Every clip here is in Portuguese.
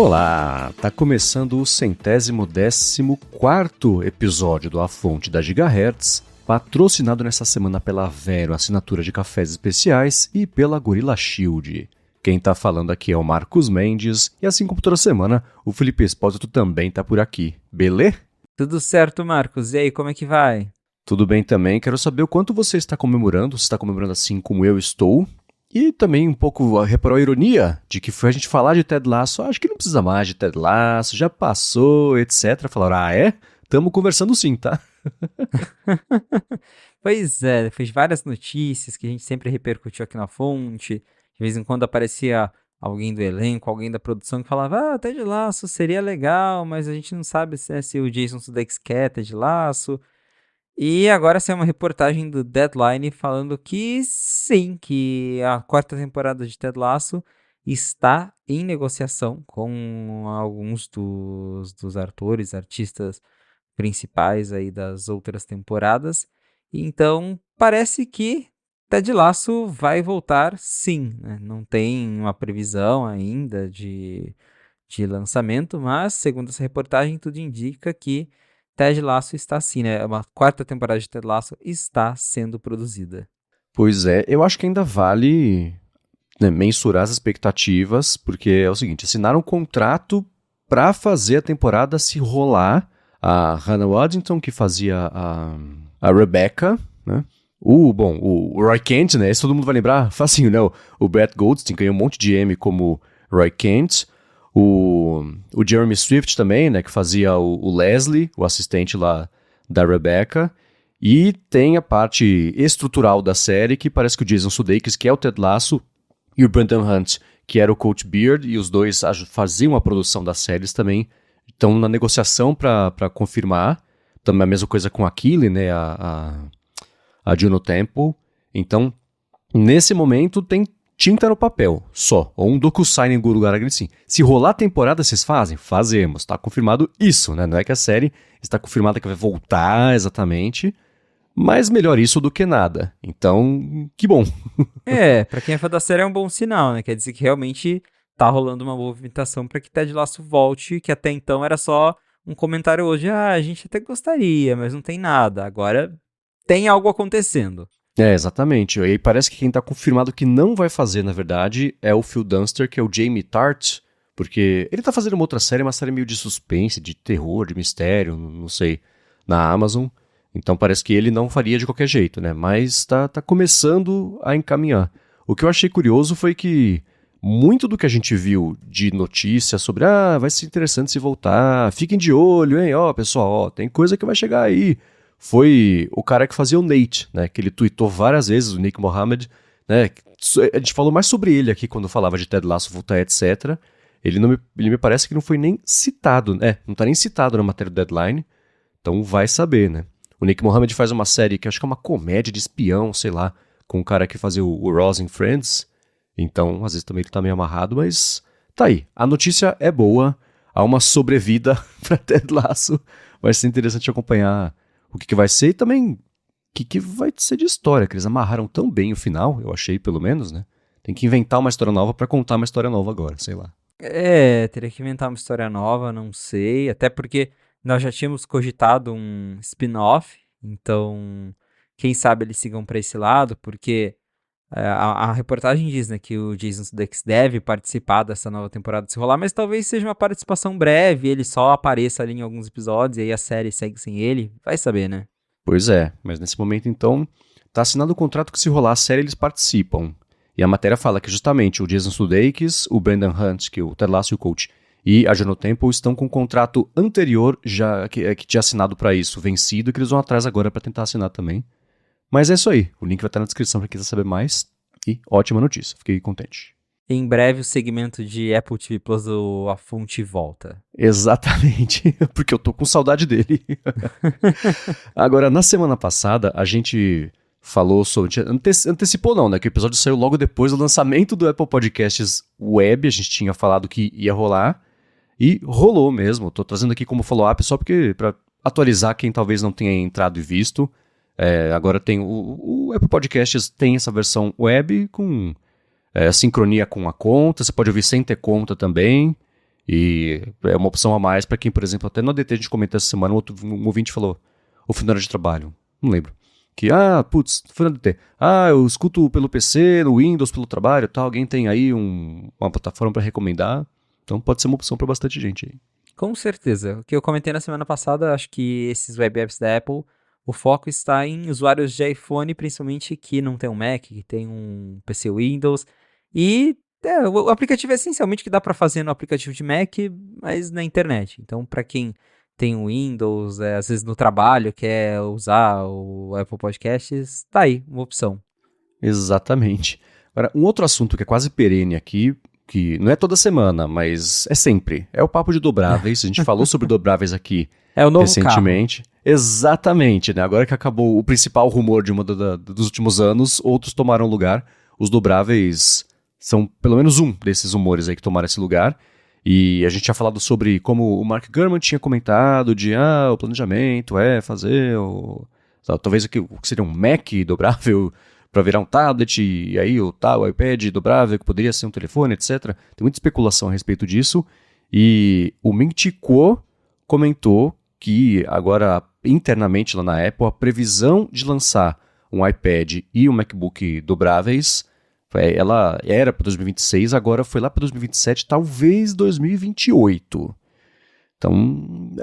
Olá, tá começando o 114º episódio do A Fonte da Gigahertz, patrocinado nessa semana pela Vero, assinatura de cafés especiais, e pela Gorilla Shield. Quem tá falando aqui é o Marcos Mendes, e assim como toda semana, o Felipe Espósito também tá por aqui. Beleza? Tudo certo, Marcos. E aí, como é que vai? Tudo bem também, quero saber o quanto você está comemorando, se está comemorando assim como eu estou. E também um pouco reparou a ironia de que foi a gente falar de Ted Lasso, acho que não precisa mais de Ted Lasso, já passou, etc. Falaram, Tamo conversando sim, tá? Pois é, fez várias notícias que a gente sempre repercutiu aqui na fonte. De vez em quando aparecia alguém do elenco, alguém da produção que falava, Ted Lasso seria legal, mas a gente não sabe se o Jason Sudeikis quer Ted Lasso. E agora saiu uma reportagem do Deadline falando que sim, que a quarta temporada de Ted Lasso está em negociação com alguns dos atores, artistas principais aí das outras temporadas. Então, parece que Ted Lasso vai voltar sim, né? Não tem uma previsão ainda de lançamento, mas segundo essa reportagem, tudo indica que Ted Lasso está sim, né? Uma quarta temporada de Ted Lasso está sendo produzida. Pois é, eu acho que ainda vale, né, mensurar as expectativas, porque é o seguinte, assinaram um contrato pra fazer a temporada se rolar. A Hannah Waddington, que fazia a Rebecca, né? O Roy Kent, né? Esse todo mundo vai lembrar facinho, né? O Brett Goldstein ganhou um monte de Emmy como Roy Kent. O Jeremy Swift também, né? Que fazia o Leslie, o assistente lá da Rebecca. E tem a parte estrutural da série, que parece que o Jason Sudeikis, que é o Ted Lasso, e o Brendan Hunt, que era o Coach Beard, e os dois faziam a produção das séries também, estão na negociação para confirmar. Também a mesma coisa com a Keely, né, a Juno Temple. Então, nesse momento, tem tinta no papel, só. Ou um docu-sign em algum lugar assim. Se rolar a temporada, vocês fazem? Fazemos. Tá confirmado isso, né? Não é que a série está confirmada que vai voltar exatamente, mas melhor isso do que nada. Então, que bom. Pra quem é fã da série é um bom sinal, né? Quer dizer que realmente tá rolando uma movimentação para que Ted Lasso volte, que até então era só um comentário hoje, a gente até gostaria, mas não tem nada. Agora tem algo acontecendo. É, exatamente. E aí parece que quem tá confirmado que não vai fazer, na verdade, é o Phil Dunster, que é o Jamie Tart, porque ele tá fazendo uma série meio de suspense, de terror, de mistério, não sei, na Amazon. Então parece que ele não faria de qualquer jeito, né? Mas tá começando a encaminhar. O que eu achei curioso foi que muito do que a gente viu de notícia sobre vai ser interessante se voltar, fiquem de olho, hein? Pessoal, tem coisa que vai chegar aí. Foi o cara que fazia o Nate, né? Que ele tweetou várias vezes, o Nick Mohammed, né? A gente falou mais sobre ele aqui quando falava de Ted Lasso voltar, etc. Ele me parece que não foi nem citado, né? Não tá nem citado na matéria do Deadline. Então vai saber, né? O Nick Mohammed faz uma série que acho que é uma comédia de espião, sei lá, com um cara que fazia o Ross em Friends. Então, às vezes também ele tá meio amarrado, mas tá aí. A notícia é boa, há uma sobrevida pra Ted Lasso. Vai ser interessante acompanhar o que vai ser e também o que vai ser de história, que eles amarraram tão bem o final, eu achei pelo menos, né? Tem que inventar uma história nova pra contar uma história nova agora, sei lá. Teria que inventar uma história nova, não sei. Até porque nós já tínhamos cogitado um spin-off, então quem sabe eles sigam para esse lado, porque a reportagem diz, né, que o Jason Sudeikis deve participar dessa nova temporada se rolar, mas talvez seja uma participação breve, ele só apareça ali em alguns episódios e aí a série segue sem ele. Vai saber, né? Pois é, mas nesse momento então tá assinado o contrato que se rolar a série eles participam. E a matéria fala que justamente o Jason Sudeikis, o Brendan Hunt, que é o Ted Lasso e o coach, e a Juno Temple estão com um contrato anterior já que tinha assinado pra isso, vencido, e que eles vão atrás agora pra tentar assinar também. Mas é isso aí, o link vai estar na descrição pra quem quiser saber mais. E ótima notícia, fiquei contente. Em breve o segmento de Apple TV Plus do A Fonte volta. Exatamente, porque eu tô com saudade dele. Agora, na semana passada, a gente falou sobre... Antecipou não, né? Que o episódio saiu logo depois do lançamento do Apple Podcasts Web. A gente tinha falado que ia rolar. E rolou mesmo. Tô trazendo aqui como follow-up só porque para atualizar quem talvez não tenha entrado e visto. Agora tem o Apple Podcasts tem essa versão web com sincronia com a conta. Você pode ouvir sem ter conta também. E é uma opção a mais para quem, por exemplo, até no ADT a gente comentou essa semana, um ouvinte falou, ou foi na hora de trabalho, não lembro. Que, putz, foi no ADT. Eu escuto pelo PC, no Windows, pelo trabalho e tal. Alguém tem aí uma plataforma para recomendar? Então pode ser uma opção para bastante gente aí. Com certeza. O que eu comentei na semana passada, acho que esses web apps da Apple, o foco está em usuários de iPhone, principalmente que não tem um Mac, que tem um PC Windows. E o aplicativo é essencialmente que dá para fazer no aplicativo de Mac, mas na internet. Então, para quem tem um Windows, às vezes no trabalho, quer usar o Apple Podcasts, tá aí, uma opção. Exatamente. Agora, um outro assunto que é quase perene aqui, que não é toda semana, mas é sempre, é o papo de dobráveis. A gente falou sobre dobráveis aqui É o novo recentemente. carro. Exatamente, né? Agora que acabou o principal rumor de dos últimos anos, outros tomaram lugar. Os dobráveis são pelo menos um desses rumores aí que tomaram esse lugar. E a gente tinha falado sobre como o Mark Gurman tinha comentado de o planejamento é fazer talvez o que seria um Mac dobrável para virar um tablet, e aí o iPad dobrável que poderia ser um telefone, etc. Tem muita especulação a respeito disso. E o Ming-Chi Kuo comentou que agora internamente lá na Apple a previsão de lançar um iPad e um MacBook dobráveis, ela era para 2026, agora foi lá para 2027, talvez 2028. Então,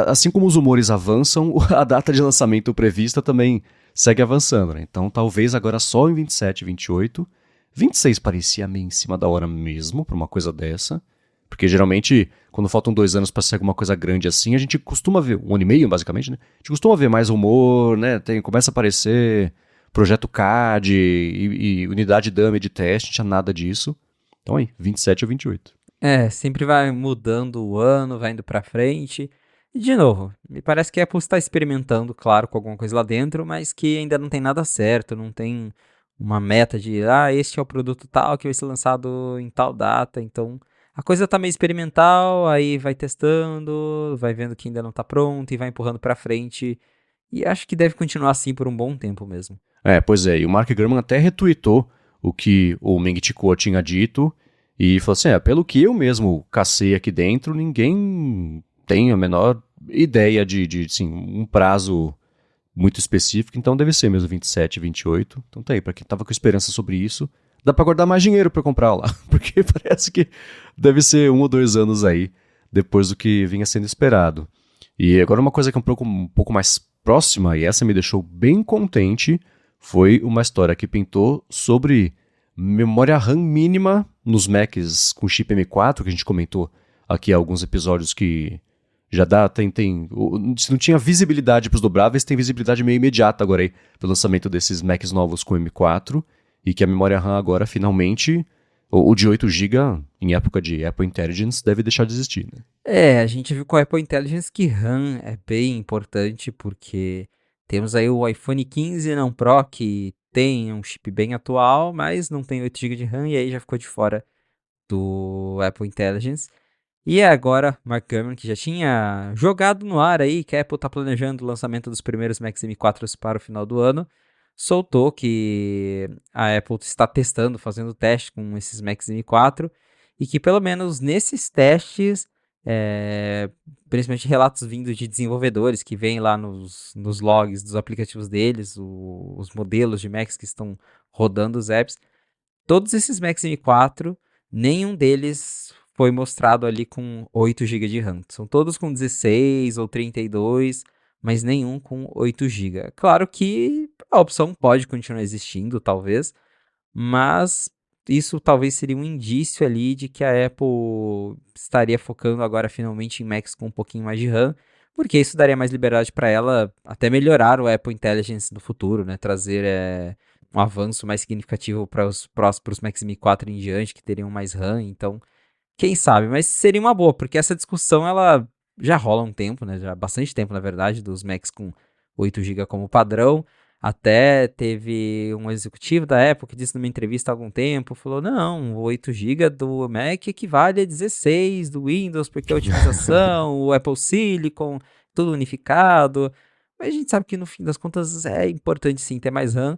assim como os rumores avançam, a data de lançamento prevista também segue avançando, né? Então, talvez agora só em 27, 28. 26 parecia meio em cima da hora mesmo para uma coisa dessa. Porque geralmente, quando faltam 2 anos para ser alguma coisa grande assim, a gente costuma ver, 1 ano e meio basicamente, né? A gente costuma ver mais rumor, né? Começa a aparecer projeto CAD e unidade dummy de teste, não tinha nada disso. Então aí, 27 ou 28. Sempre vai mudando o ano, vai indo pra frente. E de novo, me parece que a Apple está experimentando, claro, com alguma coisa lá dentro, mas que ainda não tem nada certo, não tem uma meta de, este é o produto tal que vai ser lançado em tal data. Então, a coisa tá meio experimental, aí vai testando, vai vendo que ainda não tá pronto e vai empurrando pra frente. E acho que deve continuar assim por um bom tempo mesmo. Pois é, e o Mark Gurman até retweetou o que o Ming-Chi Kuo tinha dito e falou assim, pelo que eu mesmo cacei aqui dentro, ninguém tem a menor ideia de assim, um prazo muito específico, então deve ser mesmo 27, 28. Então tá aí, pra quem tava com esperança sobre isso, dá pra guardar mais dinheiro pra comprar lá, porque parece que deve ser 1 ou 2 anos aí, depois do que vinha sendo esperado. E agora uma coisa que é um pouco mais próxima, e essa me deixou bem contente, foi uma história que pintou sobre memória RAM mínima nos Macs com chip M4, que a gente comentou aqui há alguns episódios que já dá, se não tinha visibilidade para os dobráveis, tem visibilidade meio imediata agora aí, pelo lançamento desses Macs novos com M4, e que a memória RAM agora, finalmente, o de 8 GB, em época de Apple Intelligence, deve deixar de existir, né? A gente viu com a Apple Intelligence que RAM é bem importante, porque temos aí o iPhone 15 não Pro, que tem um chip bem atual, mas não tem 8 GB de RAM, e aí já ficou de fora do Apple Intelligence. E agora, Mark Gurman, que já tinha jogado no ar aí, que a Apple está planejando o lançamento dos primeiros Macs M4 para o final do ano, soltou que a Apple está testando, fazendo teste com esses Macs M4, e que pelo menos nesses testes, principalmente relatos vindos de desenvolvedores que veem lá nos logs dos aplicativos deles, os modelos de Macs que estão rodando os apps, todos esses Macs M4, nenhum deles foi mostrado ali com 8 GB de RAM. São todos com 16 ou 32, mas nenhum com 8 GB. Claro que a opção pode continuar existindo, talvez, mas isso talvez seria um indício ali de que a Apple estaria focando agora finalmente em Macs com um pouquinho mais de RAM, porque isso daria mais liberdade para ela até melhorar o Apple Intelligence no futuro, né? Trazer um avanço mais significativo para os Macs M4 em diante, que teriam mais RAM, então quem sabe, mas seria uma boa, porque essa discussão ela já rola há um tempo, né? Já há bastante tempo, na verdade, dos Macs com 8 GB como padrão. Até teve um executivo da Apple que disse numa entrevista há algum tempo, falou, não, o 8 GB do Mac equivale a 16 do Windows, porque a otimização, o Apple Silicon, tudo unificado. Mas a gente sabe que no fim das contas é importante sim ter mais RAM.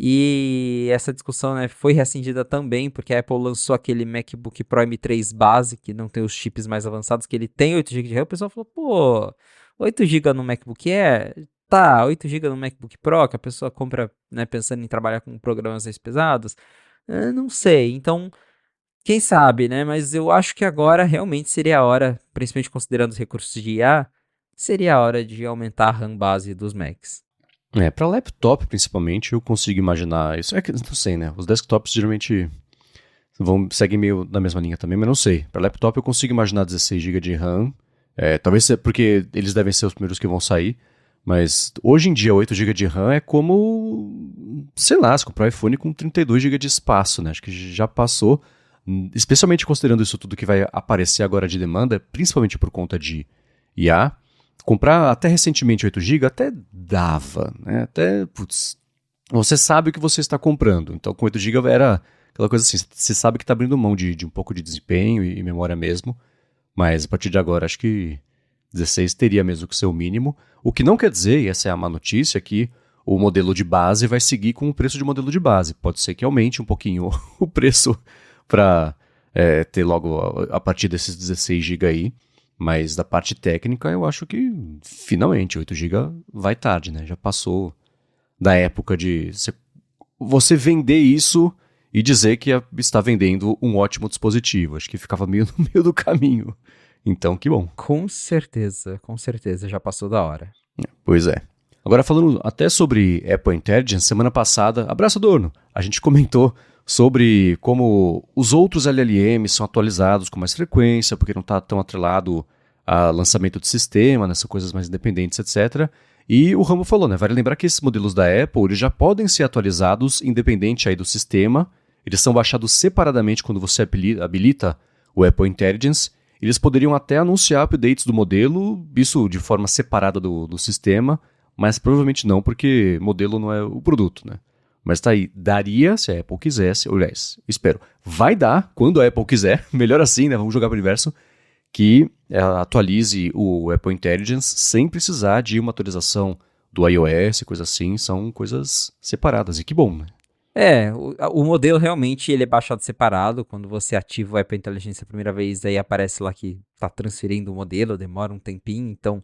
E essa discussão, né, foi reacendida também, porque a Apple lançou aquele MacBook Pro M3 base, que não tem os chips mais avançados, que ele tem 8 GB de RAM. O pessoal falou, pô, 8 GB no MacBook Air? Tá, 8 GB no MacBook Pro, que a pessoa compra, né, pensando em trabalhar com programas mais pesados. Não sei, então, quem sabe, né? Mas eu acho que agora realmente seria a hora, principalmente considerando os recursos de IA, seria a hora de aumentar a RAM base dos Macs. Para laptop, principalmente, eu consigo imaginar isso. É que, não sei, né? Os desktops geralmente seguem meio na mesma linha também, mas não sei. Para laptop, eu consigo imaginar 16 GB de RAM. Talvez porque eles devem ser os primeiros que vão sair. Mas hoje em dia, 8 GB de RAM é como, sei lá, se comprar um iPhone com 32 GB de espaço, né? Acho que já passou. Especialmente considerando isso tudo que vai aparecer agora de demanda, principalmente por conta de IA. Comprar até recentemente 8 GB até dava, né? Até, putz, você sabe o que você está comprando. Então com 8 GB era aquela coisa assim, você sabe que está abrindo mão de um pouco de desempenho e memória mesmo. Mas a partir de agora acho que 16 teria mesmo que ser o mínimo. O que não quer dizer, e essa é a má notícia, que o modelo de base vai seguir com o preço de modelo de base. Pode ser que aumente um pouquinho o preço para ter logo a partir desses 16 GB aí. Mas da parte técnica, eu acho que finalmente 8 GB vai tarde, né? Já passou da época de você vender isso e dizer que está vendendo um ótimo dispositivo. Acho que ficava meio no meio do caminho. Então, que bom. Com certeza, já passou da hora. Pois é. Agora falando até sobre Apple Intelligence, semana passada, abraço Adorno, a gente comentou sobre como os outros LLMs são atualizados com mais frequência, porque não está tão atrelado a lançamento de sistema, né, são coisas mais independentes, etc. E o Ramo falou, né, vale lembrar que esses modelos da Apple eles já podem ser atualizados independente aí do sistema, eles são baixados separadamente quando você habilita o Apple Intelligence. Eles poderiam até anunciar updates do modelo, isso de forma separada do sistema, mas provavelmente não, porque modelo não é o produto, né? Mas tá aí, daria se a Apple quisesse, aliás, espero, vai dar quando a Apple quiser, melhor assim, né? Vamos jogar pro universo, que ela atualize o Apple Intelligence sem precisar de uma atualização do iOS, coisa assim, são coisas separadas, e que bom, né? O modelo realmente ele é baixado separado. Quando você ativa o Apple Intelligence a primeira vez, aí aparece lá que está transferindo o modelo, demora um tempinho. Então,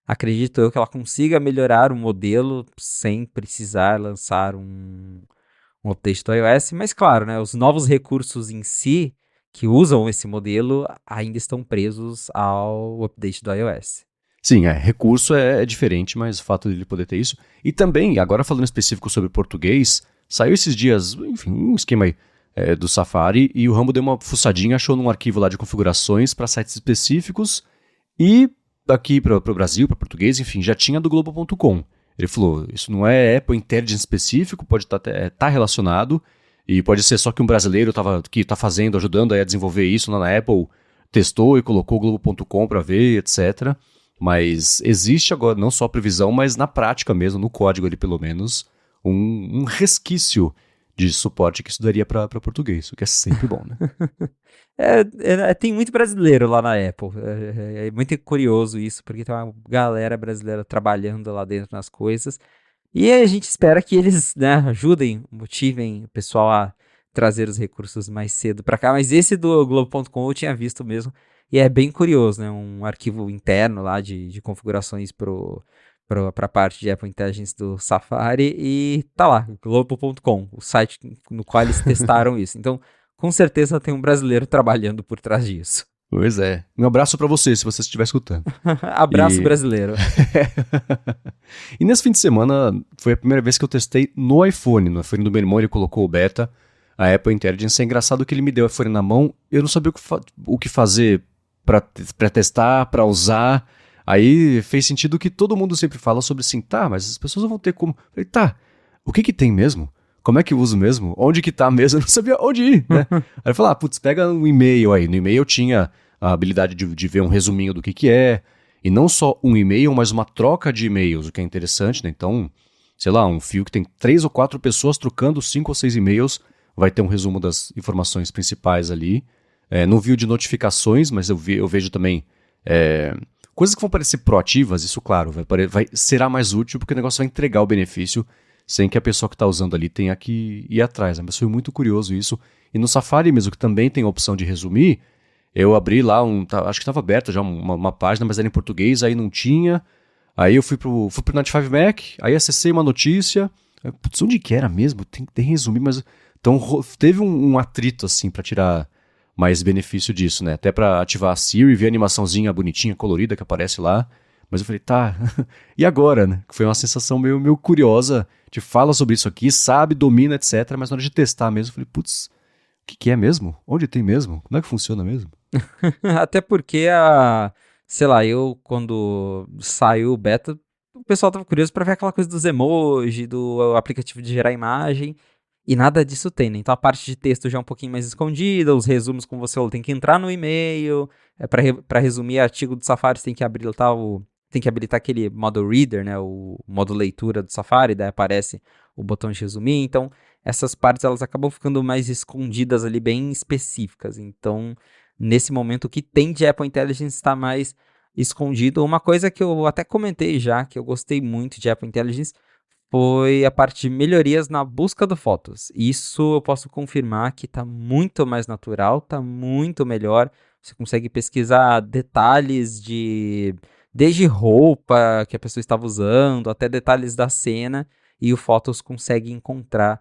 acredito eu que ela consiga melhorar o modelo sem precisar lançar um update do iOS. Mas, claro, né, os novos recursos em si que usam esse modelo ainda estão presos ao update do iOS. Sim, recurso é diferente, mas o fato de ele poder ter isso. E também, agora falando específico sobre português, saiu esses dias, enfim, um esquema aí do Safari e o Rambo deu uma fuçadinha, achou num arquivo lá de configurações para sites específicos e aqui para o Brasil, para português, enfim, já tinha do Globo.com. Ele falou, isso não é Apple Intelligence específico, pode tá relacionado e pode ser só que um brasileiro que está fazendo, ajudando aí a desenvolver isso lá na Apple, testou e colocou o Globo.com para ver, etc. Mas existe agora não só a previsão, mas na prática mesmo, no código ali pelo menos, um resquício de suporte que isso daria para português, o que é sempre bom, né? Tem muito brasileiro lá na Apple. É muito curioso isso, porque tem uma galera brasileira trabalhando lá dentro nas coisas. E a gente espera que eles, né, ajudem, motivem o pessoal a trazer os recursos mais cedo para cá. Mas esse do Globo.com eu tinha visto mesmo. E é bem curioso, né? Um arquivo interno lá de configurações para a parte de Apple Intelligence do Safari e tá lá, Globo.com, o site no qual eles testaram isso. Então, com certeza tem um brasileiro trabalhando por trás disso. Pois é. Um abraço para você, se você estiver escutando. Abraço brasileiro. E nesse fim de semana foi a primeira vez que eu testei no iPhone do meu irmão, ele colocou o beta, a Apple Intelligence. É engraçado que ele me deu o iPhone na mão, eu não sabia o que fazer para testar, para usar. Aí fez sentido que todo mundo sempre fala sobre assim, tá, mas as pessoas vão ter como... Eu falei, tá, o que tem mesmo? Como é que eu uso mesmo? Onde que tá mesmo? Eu não sabia onde ir, né? Aí eu falei, putz, pega um e-mail aí. No e-mail eu tinha a habilidade de ver um resuminho do que é, e não só um e-mail, mas uma troca de e-mails, o que é interessante, né? Então, sei lá, um fio que tem 3 ou 4 pessoas trocando 5 ou 6 e-mails, vai ter um resumo das informações principais ali. Não vi o de notificações, mas eu vejo também... coisas que vão parecer proativas, isso, claro, será mais útil porque o negócio vai entregar o benefício sem que a pessoa que está usando ali tenha que ir atrás, né? Mas foi muito curioso isso. E no Safari mesmo, que também tem a opção de resumir, eu abri lá, acho que estava aberta já uma página, mas era em português, aí não tinha. Aí eu fui pro 95 Mac, aí acessei uma notícia. Putz, onde que era mesmo? Tem que resumir, mas... Então teve um atrito, assim, pra tirar mais benefício disso, né? Até pra ativar a Siri, ver a animaçãozinha bonitinha, colorida que aparece lá. Mas eu falei, tá, e agora, né? Foi uma sensação meio curiosa. Te fala sobre isso aqui, sabe, domina, etc. Mas na hora de testar mesmo, eu falei, putz, o que é mesmo? Onde tem mesmo? Como é que funciona mesmo? Até porque sei lá, eu quando saiu o beta, o pessoal tava curioso pra ver aquela coisa dos emojis, do aplicativo de gerar imagem, e nada disso tem, né? Então a parte de texto já é um pouquinho mais escondida, os resumos, como você falou, tem que entrar no e-mail, pra resumir artigo do Safari, você tem que habilitar aquele modo reader, né? O modo leitura do Safari, daí aparece o botão de resumir, então essas partes elas acabam ficando mais escondidas ali, bem específicas, então nesse momento o que tem de Apple Intelligence está mais escondido. Uma coisa que eu até comentei já, que eu gostei muito de Apple Intelligence, foi a parte de melhorias na busca de fotos. Isso eu posso confirmar que está muito mais natural, está muito melhor. Você consegue pesquisar detalhes desde roupa que a pessoa estava usando, até detalhes da cena, e o Fotos consegue encontrar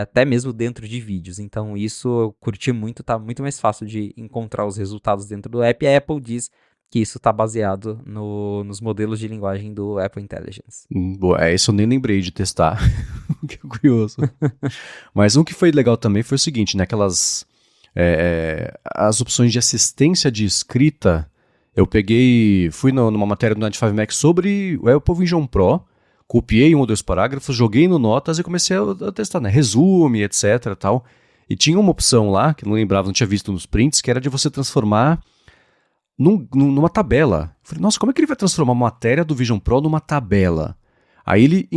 até mesmo dentro de vídeos. Então isso eu curti muito, tá muito mais fácil de encontrar os resultados dentro do app. E a Apple diz que isso está baseado nos modelos de linguagem do Apple Intelligence. Boa, isso eu nem lembrei de testar. Que curioso. Mas um que foi legal também foi o seguinte, né? As opções de assistência de escrita, eu fui numa matéria do 95 Mac sobre o Apple Vision Pro, copiei 1 ou 2 parágrafos, joguei no Notas e comecei a testar, né? Resume, etc, tal. E tinha uma opção lá, que eu não lembrava, não tinha visto nos prints, que era de você transformar numa tabela. Eu falei, nossa, como é que ele vai transformar uma matéria do Vision Pro numa tabela? Aí ele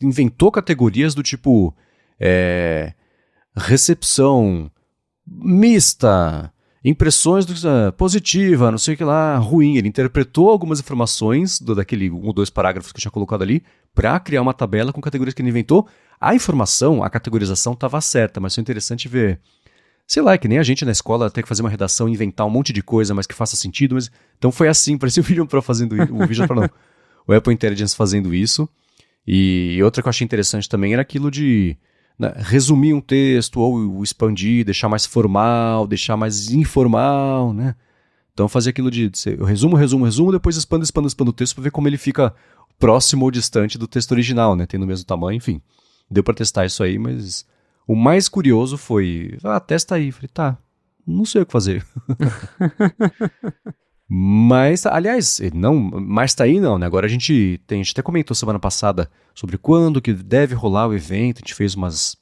inventou categorias do tipo recepção, mista, impressões positiva, não sei o que lá, ruim. Ele interpretou algumas informações daquele 1 ou 2 parágrafos que eu tinha colocado ali para criar uma tabela com categorias que ele inventou. A informação, a categorização estava certa, mas foi interessante ver. Sei lá, que nem a gente na escola ter que fazer uma redação e inventar um monte de coisa, mas que faça sentido. Mas... Então foi assim, parecia o Vision Pro fazendo isso. O Vision Pro não. O Apple Intelligence fazendo isso. E outra que eu achei interessante também era aquilo de resumir um texto ou expandir, deixar mais formal, deixar mais informal, né? Então fazer aquilo eu resumo, depois expando o texto para ver como ele fica próximo ou distante do texto original, né? Tendo o mesmo tamanho, enfim. Deu para testar isso aí, mas o mais curioso foi, testa aí. Falei, tá, não sei o que fazer. Mas, aliás, não, mas tá aí não, né? Agora a gente até comentou semana passada sobre quando que deve rolar o evento, a gente fez umas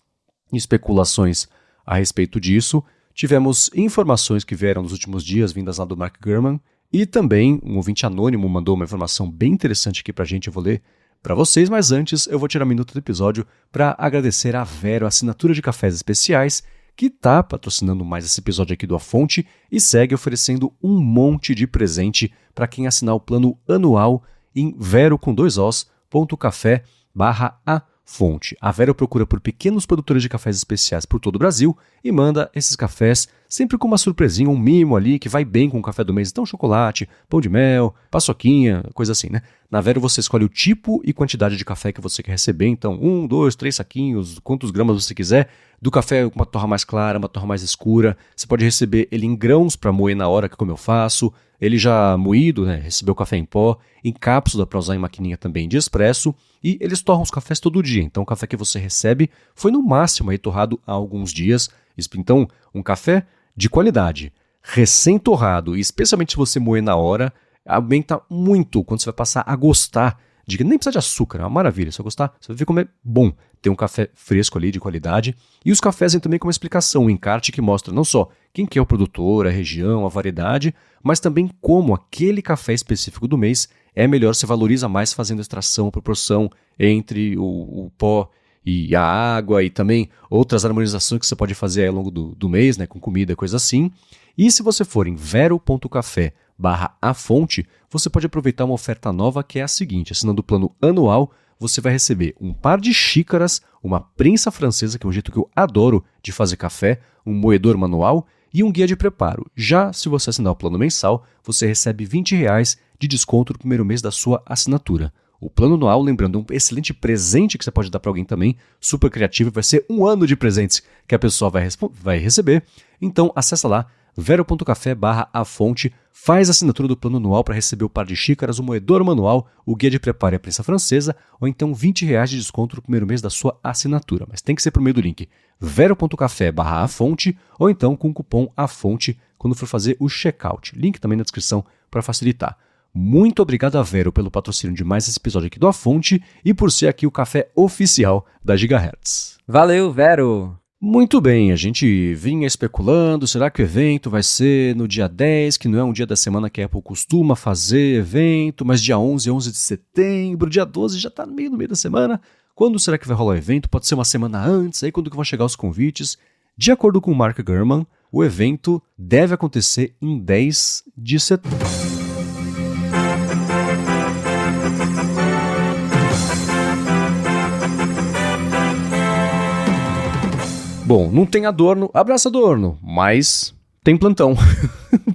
especulações a respeito disso. Tivemos informações que vieram nos últimos dias, vindas lá do Mark Gurman, e também um ouvinte anônimo mandou uma informação bem interessante aqui pra gente, eu vou ler pra vocês, mas antes eu vou tirar um minuto do episódio para agradecer a Vero, a assinatura de cafés especiais, que está patrocinando mais esse episódio aqui do A Fonte e segue oferecendo um monte de presente para quem assinar o plano anual em vero.café.afonte. A Vero procura por pequenos produtores de cafés especiais por todo o Brasil e manda esses cafés sempre com uma surpresinha, um mimo ali que vai bem com o café do mês. Então chocolate, pão de mel, paçoquinha, coisa assim, né? Na Vero você escolhe o tipo e quantidade de café que você quer receber. Então 1, 2, 3 saquinhos, quantos gramas você quiser. Do café com uma torra mais clara, uma torra mais escura. Você pode receber ele em grãos para moer na hora, que como eu faço. Ele já moído, né? Recebeu café em pó, em cápsula para usar em maquininha também de expresso. E eles torram os cafés todo dia. Então o café que você recebe foi no máximo aí torrado há alguns dias. Então um café de qualidade, recém-torrado, e especialmente se você moer na hora, aumenta muito quando você vai passar a gostar de que nem precisa de açúcar, é uma maravilha, se você gostar, você vai ver como é bom ter um café fresco ali, de qualidade. E os cafés vêm também com uma explicação, um encarte que mostra não só quem que é o produtor, a região, a variedade, mas também como aquele café específico do mês é melhor, se valoriza mais fazendo a extração, a proporção entre o pó e a água e também outras harmonizações que você pode fazer ao longo do mês, né, com comida, coisa assim. E se você for em vero.café/afonte, você pode aproveitar uma oferta nova que é a seguinte: assinando o plano anual, você vai receber um par de xícaras, uma prensa francesa, que é um jeito que eu adoro de fazer café, um moedor manual e um guia de preparo. Já se você assinar o plano mensal, você recebe R$20 de desconto no primeiro mês da sua assinatura. O plano anual, lembrando, é um excelente presente que você pode dar para alguém também, super criativo, vai ser um ano de presentes que a pessoa vai receber. Então, acessa lá, vero.café/afonte, faz a assinatura do plano anual para receber o par de xícaras, o moedor manual, o guia de preparo e a prensa francesa, ou então R$20 de desconto no primeiro mês da sua assinatura. Mas tem que ser por meio do link vero.café/afonte, ou então com o cupom AFONTE quando for fazer o checkout. Link também na descrição para facilitar. Muito obrigado a Vero pelo patrocínio de mais esse episódio aqui do A Fonte e por ser aqui o café oficial da Gigahertz. Valeu, Vero! Muito bem, a gente vinha especulando, será que o evento vai ser no dia 10, que não é um dia da semana que a Apple costuma fazer evento, mas dia 11 de setembro, dia 12 já está no meio da semana. Quando será que vai rolar o evento? Pode ser uma semana antes, aí quando que vão chegar os convites? De acordo com o Mark Gurman, o evento deve acontecer em 10 de setembro. Bom, não tem Adorno, abraço Adorno, mas tem plantão.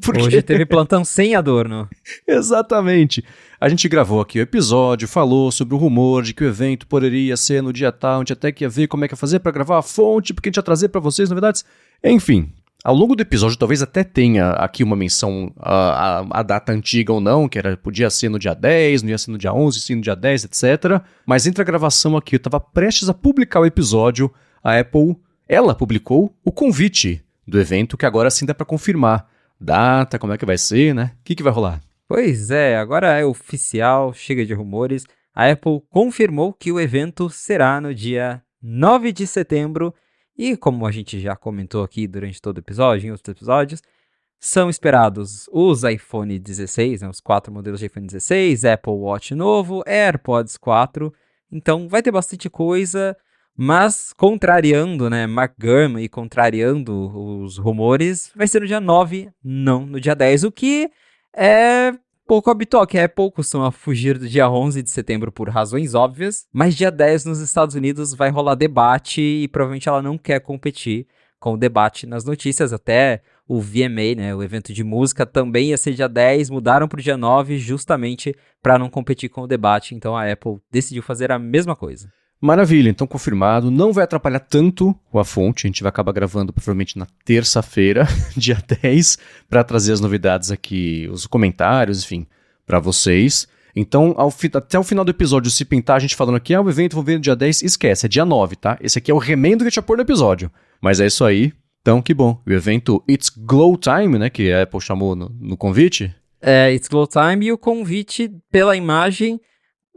Porque... Hoje teve plantão sem Adorno. Exatamente. A gente gravou aqui o episódio, falou sobre o rumor de que o evento poderia ser no dia tal, a gente até que ia ver como é que ia fazer para gravar a fonte, porque a gente ia trazer para vocês novidades. Enfim, ao longo do episódio talvez até tenha aqui uma menção a data antiga ou não, que podia ser no dia 10, não ia ser no dia 11, sim no dia 10, etc. Mas entre a gravação aqui, eu estava prestes a publicar o episódio, a Apple... Ela publicou o convite do evento, que agora sim dá para confirmar. Data, como é que vai ser, né? O que vai rolar? Pois é, agora é oficial, chega de rumores. A Apple confirmou que o evento será no dia 9 de setembro. E como a gente já comentou aqui durante todo o episódio, em outros episódios, são esperados os iPhone 16, né, os 4 modelos de iPhone 16, Apple Watch novo, AirPods 4. Então vai ter bastante coisa... Mas, contrariando, né, Mark Gurman e contrariando os rumores, vai ser no dia 9, não no dia 10, o que é pouco habitual, que a Apple costuma fugir do dia 11 de setembro por razões óbvias, mas dia 10 nos Estados Unidos vai rolar debate e provavelmente ela não quer competir com o debate nas notícias, até o VMA, né, o evento de música, também ia ser dia 10, mudaram para o dia 9 justamente para não competir com o debate, então a Apple decidiu fazer a mesma coisa. Maravilha, então confirmado, não vai atrapalhar tanto a fonte, a gente vai acabar gravando provavelmente na terça-feira, dia 10, para trazer as novidades aqui, os comentários, enfim, para vocês. Então, até o final do episódio, se pintar a gente falando aqui, o evento vou ver no dia 10, esquece, é dia 9, tá? Esse aqui é o remendo que a gente ia pôr no episódio, mas é isso aí, então que bom. O evento It's Glow Time, né, que a Apple chamou no convite. É, It's Glow Time e o convite pela imagem...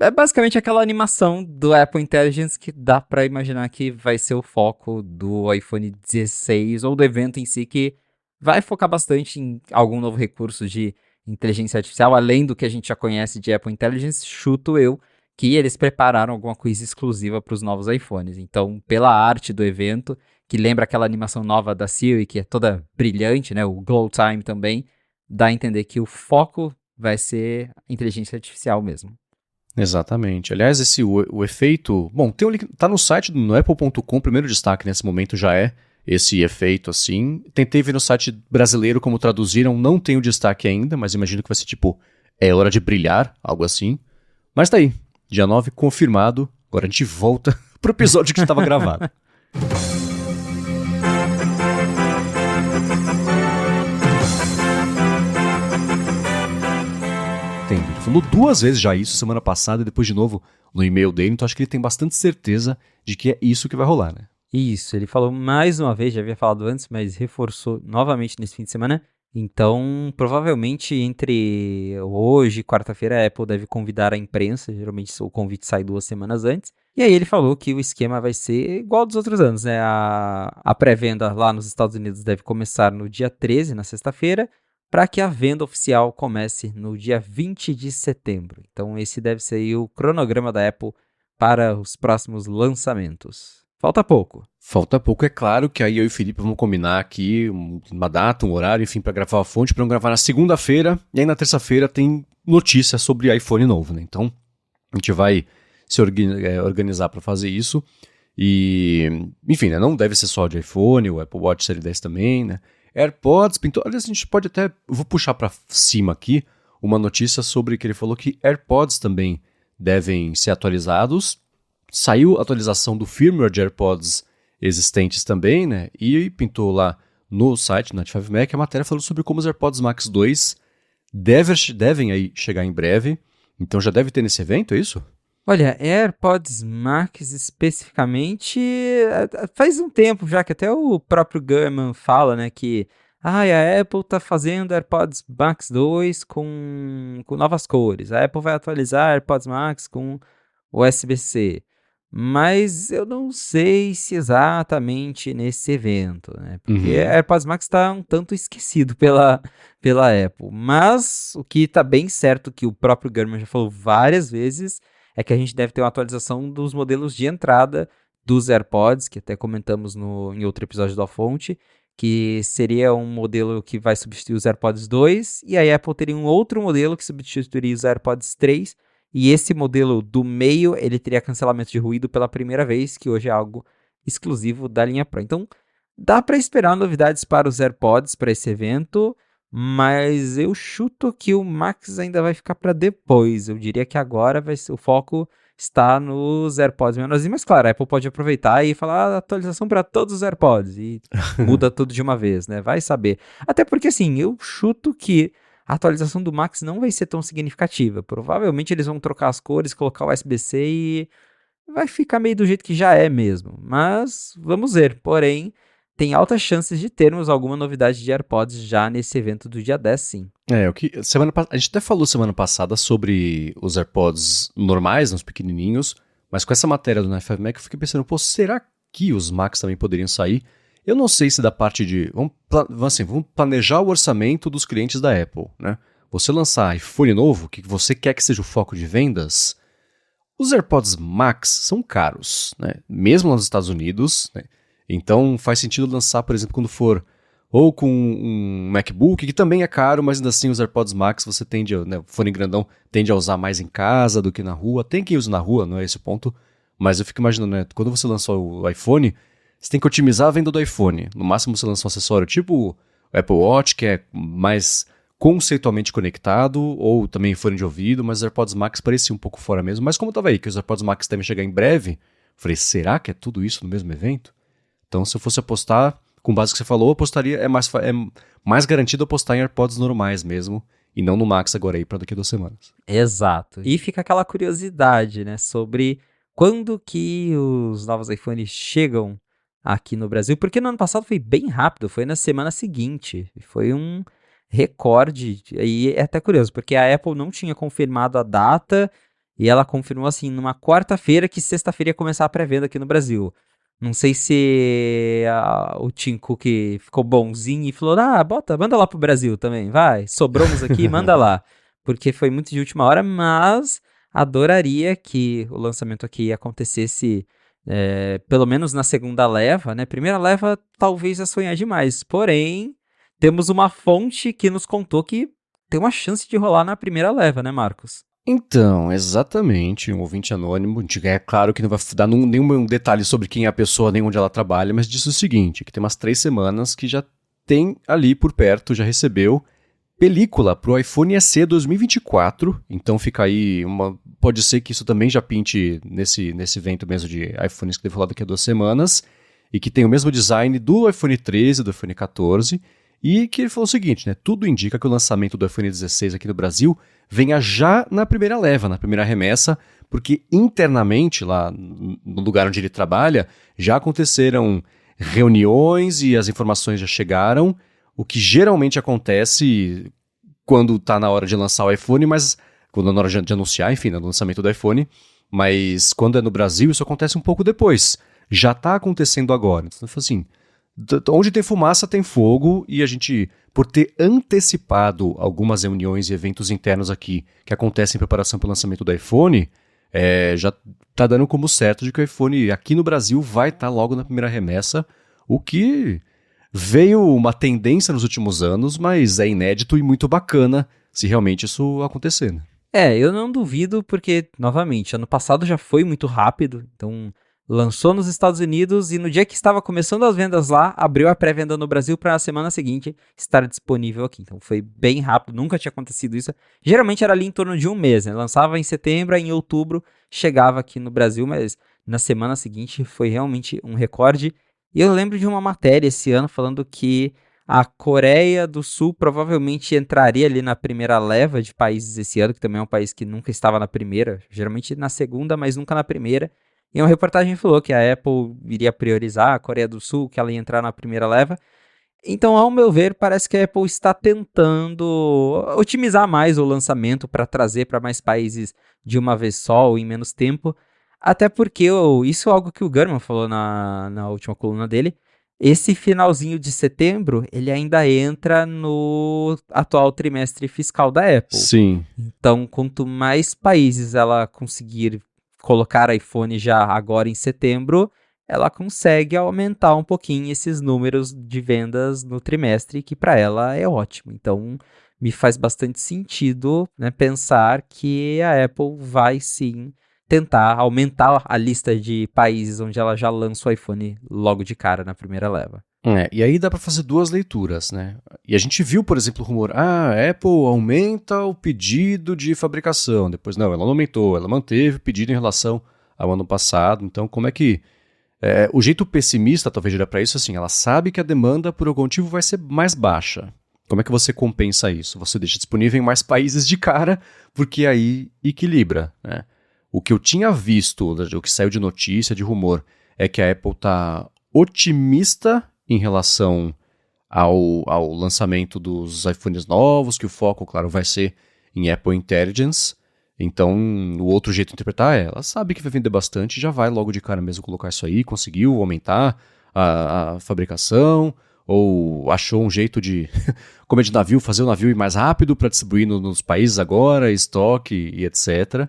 É basicamente aquela animação do Apple Intelligence que dá pra imaginar que vai ser o foco do iPhone 16 ou do evento em si, que vai focar bastante em algum novo recurso de inteligência artificial, além do que a gente já conhece de Apple Intelligence, chuto eu que eles prepararam alguma coisa exclusiva para os novos iPhones. Então, pela arte do evento, que lembra aquela animação nova da Siri, que é toda brilhante, né, o Glow Time também, dá a entender que o foco vai ser inteligência artificial mesmo. Exatamente. Aliás, o efeito... Bom, tem um link, tá no site no apple.com, o primeiro destaque nesse momento já é esse efeito assim. Tentei ver no site brasileiro como traduziram, não tem o destaque ainda, mas imagino que vai ser tipo, é hora de brilhar, algo assim. Mas tá aí, dia 9 confirmado, agora a gente volta pro episódio que estava gravado. Ele falou 2 vezes já isso semana passada e depois de novo no e-mail dele, então acho que ele tem bastante certeza de que é isso que vai rolar, né? Isso, ele falou mais uma vez, já havia falado antes, mas reforçou novamente nesse fim de semana. Então, provavelmente entre hoje e quarta-feira, a Apple deve convidar a imprensa, geralmente o convite sai 2 semanas antes. E aí ele falou que o esquema vai ser igual dos outros anos, né? A pré-venda lá nos Estados Unidos deve começar no dia 13, na sexta-feira, para que a venda oficial comece no dia 20 de setembro. Então esse deve ser aí o cronograma da Apple para os próximos lançamentos. Falta pouco. Falta pouco, é claro que aí eu e o Felipe vamos combinar aqui uma data, um horário, enfim, para gravar a fonte, para não gravar na segunda-feira, e aí na terça-feira tem notícia sobre iPhone novo, né? Então a gente vai organizar para fazer isso. E, enfim, né, não deve ser só de iPhone, o Apple Watch Série 10 também, né? AirPods, pintou. Aliás, a gente pode até. Eu vou puxar para cima aqui uma notícia sobre que ele falou que AirPods também devem ser atualizados. Saiu a atualização do firmware de AirPods existentes também, né? E pintou lá no site, na 95Mac, a matéria falando sobre como os AirPods Max 2 devem aí chegar em breve. Então já deve ter nesse evento, é isso? Olha, AirPods Max especificamente, faz um tempo já que até o próprio Gurman fala, né, que a Apple tá fazendo AirPods Max 2 com novas cores. A Apple vai atualizar AirPods Max com USB-C. Mas eu não sei se exatamente nesse evento, né? Porque AirPods Max está um tanto esquecido pela Apple. Mas o que está bem certo, que o próprio Gurman já falou várias vezes, é que a gente deve ter uma atualização dos modelos de entrada dos AirPods, que até comentamos em outro episódio da Fonte, que seria um modelo que vai substituir os AirPods 2, e a Apple teria um outro modelo que substituiria os AirPods 3, e esse modelo do meio, ele teria cancelamento de ruído pela primeira vez, que hoje é algo exclusivo da linha Pro. Então, dá para esperar novidades para os AirPods para esse evento, mas eu chuto que o Max ainda vai ficar para depois. Eu diria que agora o foco está nos AirPods menorzinhos, mas claro, a Apple pode aproveitar e falar atualização para todos os AirPods e muda tudo de uma vez, né? Vai saber. Até porque assim, eu chuto que a atualização do Max não vai ser tão significativa. Provavelmente eles vão trocar as cores, colocar o USB-C e vai ficar meio do jeito que já é mesmo. Mas vamos ver. Porém, tem altas chances de termos alguma novidade de AirPods já nesse evento do dia 10, sim. A gente até falou semana passada sobre os AirPods normais, os pequenininhos, mas com essa matéria do 95Mac eu fiquei pensando, será que os Max também poderiam sair? Eu não sei se da parte de... Vamos planejar o orçamento dos clientes da Apple, né? Você lançar iPhone novo, que você quer que seja o foco de vendas, os AirPods Max são caros, né? Mesmo nos Estados Unidos, né? Então faz sentido lançar, por exemplo, quando for ou com um MacBook, que também é caro, mas ainda assim os AirPods Max você tende, né, o fone grandão tende a usar mais em casa do que na rua. Tem quem use na rua, não é esse o ponto, mas eu fico imaginando, né, quando você lançou o iPhone, você tem que otimizar a venda do iPhone. No máximo você lança um acessório tipo o Apple Watch, que é mais conceitualmente conectado, ou também fone de ouvido, mas os AirPods Max parecia um pouco fora mesmo. Mas como eu tava aí, que os AirPods Max devem chegar em breve, falei, será que é tudo isso no mesmo evento? Então, se eu fosse apostar, com base no que você falou, eu apostaria, é mais garantido apostar em AirPods normais mesmo, e não no Max agora aí, para daqui a 2 semanas. Exato. E fica aquela curiosidade, né, sobre quando que os novos iPhones chegam aqui no Brasil, porque no ano passado foi bem rápido, foi na semana seguinte, foi um recorde, e é até curioso, porque a Apple não tinha confirmado a data, e ela confirmou assim, numa quarta-feira, que sexta-feira ia começar a pré-venda aqui no Brasil. Não sei se o Tim Cook ficou bonzinho e falou, manda lá pro Brasil também, vai, sobramos aqui, manda lá, porque foi muito de última hora, mas adoraria que o lançamento aqui acontecesse pelo menos na segunda leva, né? Primeira leva talvez é sonhar demais, porém temos uma fonte que nos contou que tem uma chance de rolar na primeira leva, né, Marcos? Então, exatamente, um ouvinte anônimo, é claro que não vai dar nenhum detalhe sobre quem é a pessoa, nem onde ela trabalha, mas disse o seguinte, que tem umas 3 semanas que já tem ali por perto, já recebeu película pro iPhone SE 2024, então fica aí pode ser que isso também já pinte nesse evento mesmo de iPhones que deve falar daqui a 2 semanas, e que tem o mesmo design do iPhone 13 e do iPhone 14, e que ele falou o seguinte, né, tudo indica que o lançamento do iPhone 16 aqui no Brasil venha já na primeira leva, na primeira remessa, porque internamente lá no lugar onde ele trabalha, já aconteceram reuniões e as informações já chegaram, o que geralmente acontece quando está na hora de lançar o iPhone, mas quando é na hora de anunciar, enfim, no lançamento do iPhone, mas quando é no Brasil isso acontece um pouco depois. Já está acontecendo agora. Então, assim, onde tem fumaça tem fogo, e a gente, por ter antecipado algumas reuniões e eventos internos aqui que acontecem em preparação para o lançamento do iPhone, já está dando como certo de que o iPhone aqui no Brasil vai estar logo na primeira remessa, o que veio uma tendência nos últimos anos, mas é inédito e muito bacana se realmente isso acontecer, né? Eu não duvido porque, novamente, ano passado já foi muito rápido, então lançou nos Estados Unidos e no dia que estava começando as vendas lá, abriu a pré-venda no Brasil para a semana seguinte estar disponível aqui. Então foi bem rápido, nunca tinha acontecido isso. Geralmente era ali em torno de um mês, né? Lançava em setembro, aí em outubro chegava aqui no Brasil, mas na semana seguinte foi realmente um recorde. E eu lembro de uma matéria esse ano falando que a Coreia do Sul provavelmente entraria ali na primeira leva de países esse ano, que também é um país que nunca estava na primeira, geralmente na segunda, mas nunca na primeira. E uma reportagem falou que a Apple iria priorizar a Coreia do Sul, que ela ia entrar na primeira leva. Então, ao meu ver, parece que a Apple está tentando otimizar mais o lançamento para trazer para mais países de uma vez só ou em menos tempo. Até porque isso é algo que o Gurman falou na última coluna dele. Esse finalzinho de setembro, ele ainda entra no atual trimestre fiscal da Apple. Sim. Então, quanto mais países ela conseguir colocar iPhone já agora em setembro, ela consegue aumentar um pouquinho esses números de vendas no trimestre, que para ela é ótimo. Então, me faz bastante sentido, né, pensar que a Apple vai sim tentar aumentar a lista de países onde ela já lança o iPhone logo de cara na primeira leva. E aí dá para fazer duas leituras, né? E a gente viu, por exemplo, o rumor, a Apple aumenta o pedido de fabricação. Depois, não, ela não aumentou, ela manteve o pedido em relação ao ano passado. Então, como é que... o jeito pessimista, talvez, de olhar para isso, assim, ela sabe que a demanda, por algum motivo, vai ser mais baixa. Como é que você compensa isso? Você deixa disponível em mais países de cara, porque aí equilibra, né? O que eu tinha visto, o que saiu de notícia, de rumor, é que a Apple está otimista em relação ao lançamento dos iPhones novos, que o foco, claro, vai ser em Apple Intelligence. Então, o outro jeito de interpretar é, ela sabe que vai vender bastante, já vai logo de cara mesmo colocar isso aí, conseguiu aumentar a fabricação, ou achou um jeito de, como é de navio, fazer o navio ir mais rápido para distribuir nos países agora, estoque e etc.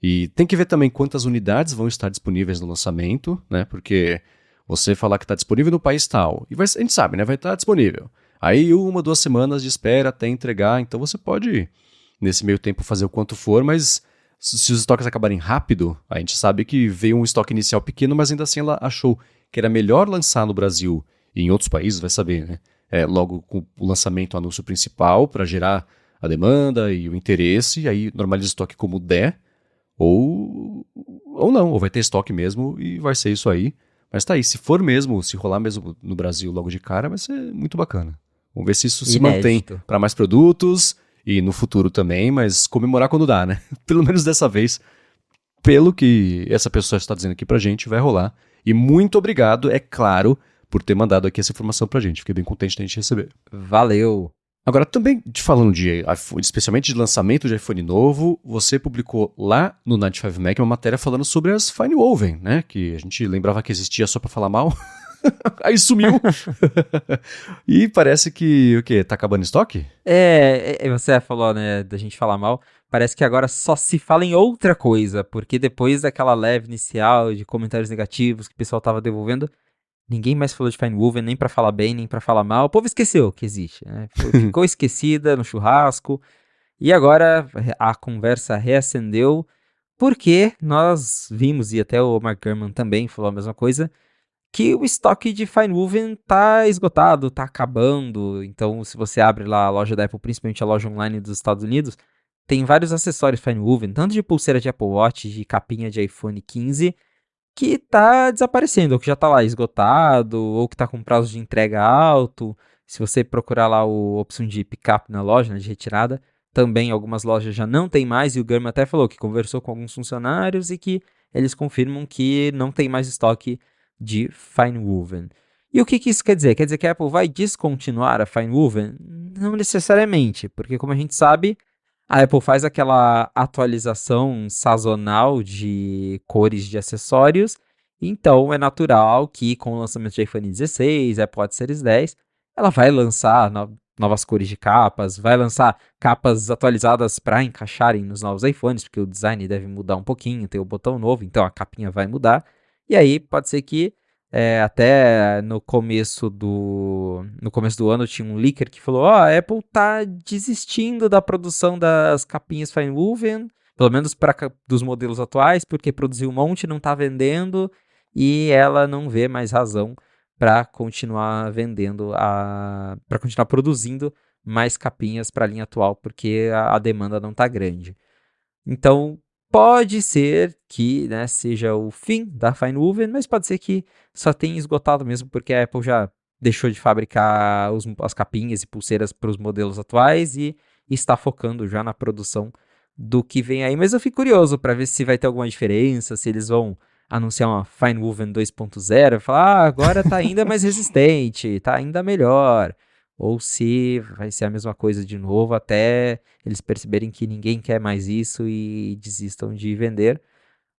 E tem que ver também quantas unidades vão estar disponíveis no lançamento, né? Porque você falar que está disponível no país tal, e a gente sabe, né? Vai estar disponível. Aí 2 semanas de espera até entregar, então você pode, nesse meio tempo, fazer o quanto for, mas se os estoques acabarem rápido, a gente sabe que veio um estoque inicial pequeno, mas ainda assim ela achou que era melhor lançar no Brasil e em outros países, vai saber, né? Logo com o lançamento, o anúncio principal, para gerar a demanda e o interesse, e aí normaliza o estoque como der, ou não, ou vai ter estoque mesmo e vai ser isso aí. Mas tá aí, se for mesmo, se rolar mesmo no Brasil logo de cara, vai ser muito bacana. Vamos ver se isso se mantém Inédito. para mais produtos e no futuro também, mas comemorar quando dá, né? Pelo menos dessa vez, pelo que essa pessoa está dizendo aqui pra gente, vai rolar. E muito obrigado, é claro, por ter mandado aqui essa informação pra gente. Fiquei bem contente de a gente receber. Valeu! Agora, também falando de iPhone, especialmente de lançamento de iPhone novo, você publicou lá no 95 Mac uma matéria falando sobre as Fine Woven, né? Que a gente lembrava que existia só pra falar mal. Aí sumiu. E parece que, o quê? Tá acabando estoque? Você falou, né, da gente falar mal. Parece que agora só se fala em outra coisa, porque depois daquela leve inicial de comentários negativos que o pessoal tava devolvendo, ninguém mais falou de Fine-Woven, nem pra falar bem, nem pra falar mal. O povo esqueceu que existe, né? Ficou esquecida no churrasco. E agora a conversa reacendeu, porque nós vimos, e até o Mark Gurman também falou a mesma coisa, que o estoque de Fine-Woven tá esgotado, tá acabando. Então, se você abre lá a loja da Apple, principalmente a loja online dos Estados Unidos, tem vários acessórios Fine-Woven, tanto de pulseira de Apple Watch, de capinha de iPhone 15, que tá desaparecendo, ou que já tá lá esgotado, ou que tá com prazo de entrega alto. Se você procurar lá a opção de pick-up na loja, né, de retirada, também algumas lojas já não tem mais, e o Gurman até falou que conversou com alguns funcionários e que eles confirmam que não tem mais estoque de Fine-Woven. E o que isso quer dizer? Quer dizer que a Apple vai descontinuar a Fine-Woven? Não necessariamente, porque como a gente sabe, a Apple faz aquela atualização sazonal de cores de acessórios, então é natural que com o lançamento de iPhone 16, Apple Watch Series 10, ela vai lançar novas cores de capas, vai lançar capas atualizadas para encaixarem nos novos iPhones, porque o design deve mudar um pouquinho, tem o botão novo, então a capinha vai mudar. E aí pode ser que Até no começo do ano tinha um leaker que falou, a Apple tá desistindo da produção das capinhas Fine-Woven, pelo menos dos modelos atuais, porque produziu um monte, não tá vendendo, e ela não vê mais razão para continuar para continuar produzindo mais capinhas para a linha atual, porque a demanda não tá grande. Então, pode ser que, né, seja o fim da Fine-Woven, mas pode ser que só tenha esgotado mesmo, porque a Apple já deixou de fabricar as capinhas e pulseiras para os modelos atuais e está focando já na produção do que vem aí. Mas eu fico curioso para ver se vai ter alguma diferença, se eles vão anunciar uma Fine-Woven 2.0, falar, agora está ainda mais resistente, está ainda melhor. Ou se vai ser a mesma coisa de novo até eles perceberem que ninguém quer mais isso e desistam de vender.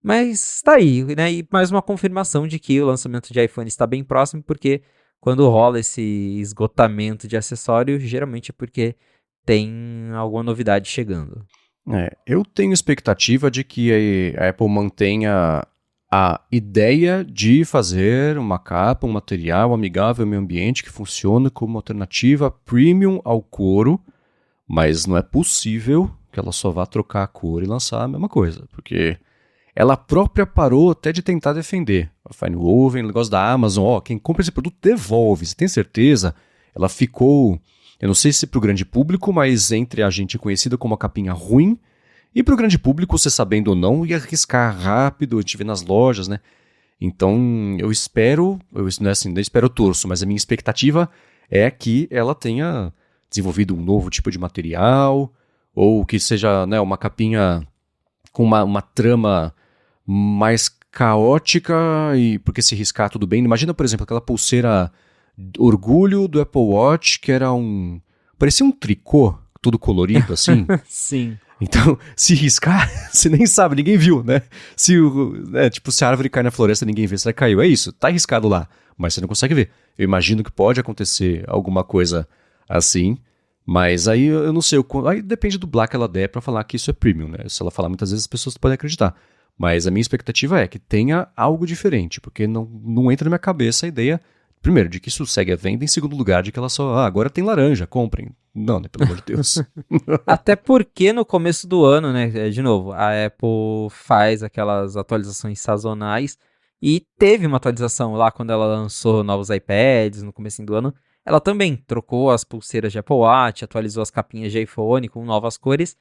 Mas tá aí, né? E mais uma confirmação de que o lançamento de iPhone está bem próximo, porque quando rola esse esgotamento de acessórios, geralmente é porque tem alguma novidade chegando. Eu tenho expectativa de que a Apple mantenha a ideia de fazer uma capa, um material amigável ao meio ambiente que funcione como alternativa premium ao couro, mas não é possível que ela só vá trocar a cor e lançar a mesma coisa, porque ela própria parou até de tentar defender. A Fine-Woven, o negócio da Amazon, quem compra esse produto devolve, você tem certeza? Ela ficou, eu não sei se para o grande público, mas entre a gente conhecida como a capinha ruim, e para o grande público, você sabendo ou não, ia arriscar rápido, a gente vê nas lojas, né? Então, eu espero, não é assim, não espero, eu torço, mas a minha expectativa é que ela tenha desenvolvido um novo tipo de material, ou que seja, né, uma capinha com uma trama mais caótica, e porque se riscar tudo bem. Imagina, por exemplo, aquela pulseira Orgulho do Apple Watch, que era parecia um tricô, tudo colorido assim. Sim. Então, se riscar, você nem sabe, ninguém viu, né? Se a árvore cai na floresta, ninguém vê se ela caiu. É isso, tá riscado lá, mas você não consegue ver. Eu imagino que pode acontecer alguma coisa assim, mas aí eu não sei. Aí depende do black que ela der pra falar que isso é premium, né? Se ela falar muitas vezes, as pessoas podem acreditar. Mas a minha expectativa é que tenha algo diferente, porque não entra na minha cabeça a ideia, primeiro, de que isso segue a venda, em segundo lugar, de que ela só, agora tem laranja, comprem. Não, né? Pelo amor de Deus. Até porque no começo do ano, né, de novo, a Apple faz aquelas atualizações sazonais e teve uma atualização lá quando ela lançou novos iPads no começo do ano. Ela também trocou as pulseiras de Apple Watch, atualizou as capinhas de iPhone com novas cores,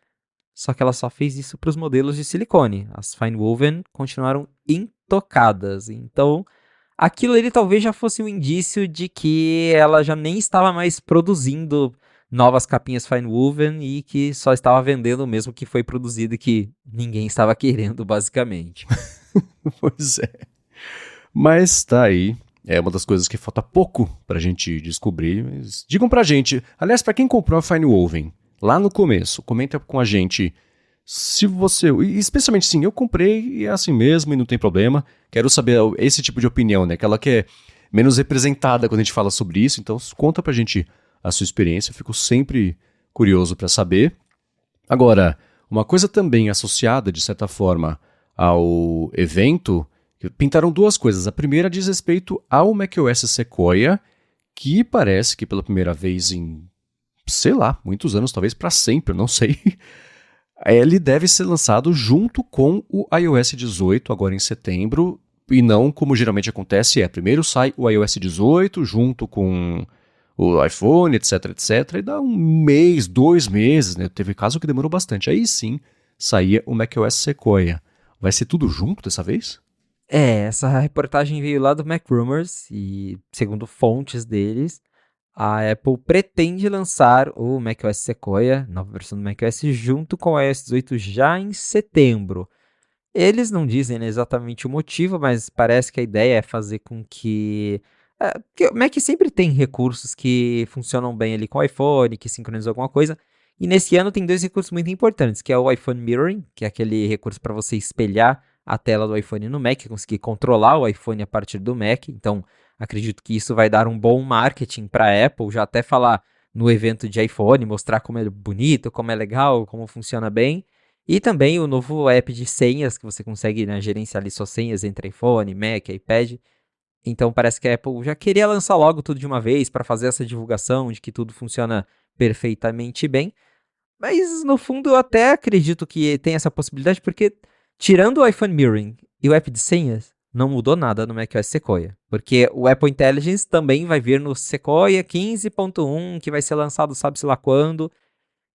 só que ela só fez isso para os modelos de silicone. As Fine-Woven continuaram intocadas. Então, aquilo ali talvez já fosse um indício de que ela já nem estava mais produzindo novas capinhas Fine-Woven e que só estava vendendo o mesmo que foi produzido e que ninguém estava querendo, basicamente. Pois é. Mas tá aí. É uma das coisas que falta pouco pra gente descobrir. Mas digam pra gente. Aliás, pra quem comprou a Fine Woven, lá no começo, comenta com a gente se você. E especialmente sim, eu comprei e é assim mesmo e não tem problema. Quero saber esse tipo de opinião, né? Aquela que é menos representada quando a gente fala sobre isso. Então conta pra gente a sua experiência. Eu fico sempre curioso pra saber. Agora, uma coisa também associada, de certa forma, ao evento. Pintaram duas coisas. A primeira diz respeito ao macOS Sequoia, que parece que pela primeira vez em, sei lá, muitos anos, talvez para sempre, eu não sei, ele deve ser lançado junto com o iOS 18, agora em setembro, e não como geralmente acontece, primeiro sai o iOS 18 junto com o iPhone, etc, etc, e dá um mês, 2 meses, né? Teve caso que demorou bastante. Aí sim, saía o macOS Sequoia. Vai ser tudo junto dessa vez? Essa reportagem veio lá do MacRumors e, segundo fontes deles, a Apple pretende lançar o macOS Sequoia, nova versão do macOS, junto com o iOS 18 já em setembro. Eles não dizem, né, exatamente o motivo, mas parece que a ideia é fazer com que o Mac sempre tem recursos que funcionam bem ali com o iPhone, que sincronizam alguma coisa. E nesse ano tem dois recursos muito importantes, que é o iPhone Mirroring, que é aquele recurso para você espelhar a tela do iPhone no Mac, conseguir controlar o iPhone a partir do Mac. Então, acredito que isso vai dar um bom marketing para a Apple, já até falar no evento de iPhone, mostrar como é bonito, como é legal, como funciona bem. E também o novo app de senhas, que você consegue, né, gerenciar ali suas senhas entre iPhone, Mac, iPad. Então parece que a Apple já queria lançar logo tudo de uma vez para fazer essa divulgação de que tudo funciona perfeitamente bem. Mas no fundo eu até acredito que tem essa possibilidade, porque tirando o iPhone Mirroring e o app de senhas, não mudou nada no macOS Sequoia. Porque o Apple Intelligence também vai vir no Sequoia 15.1, que vai ser lançado sabe-se lá quando.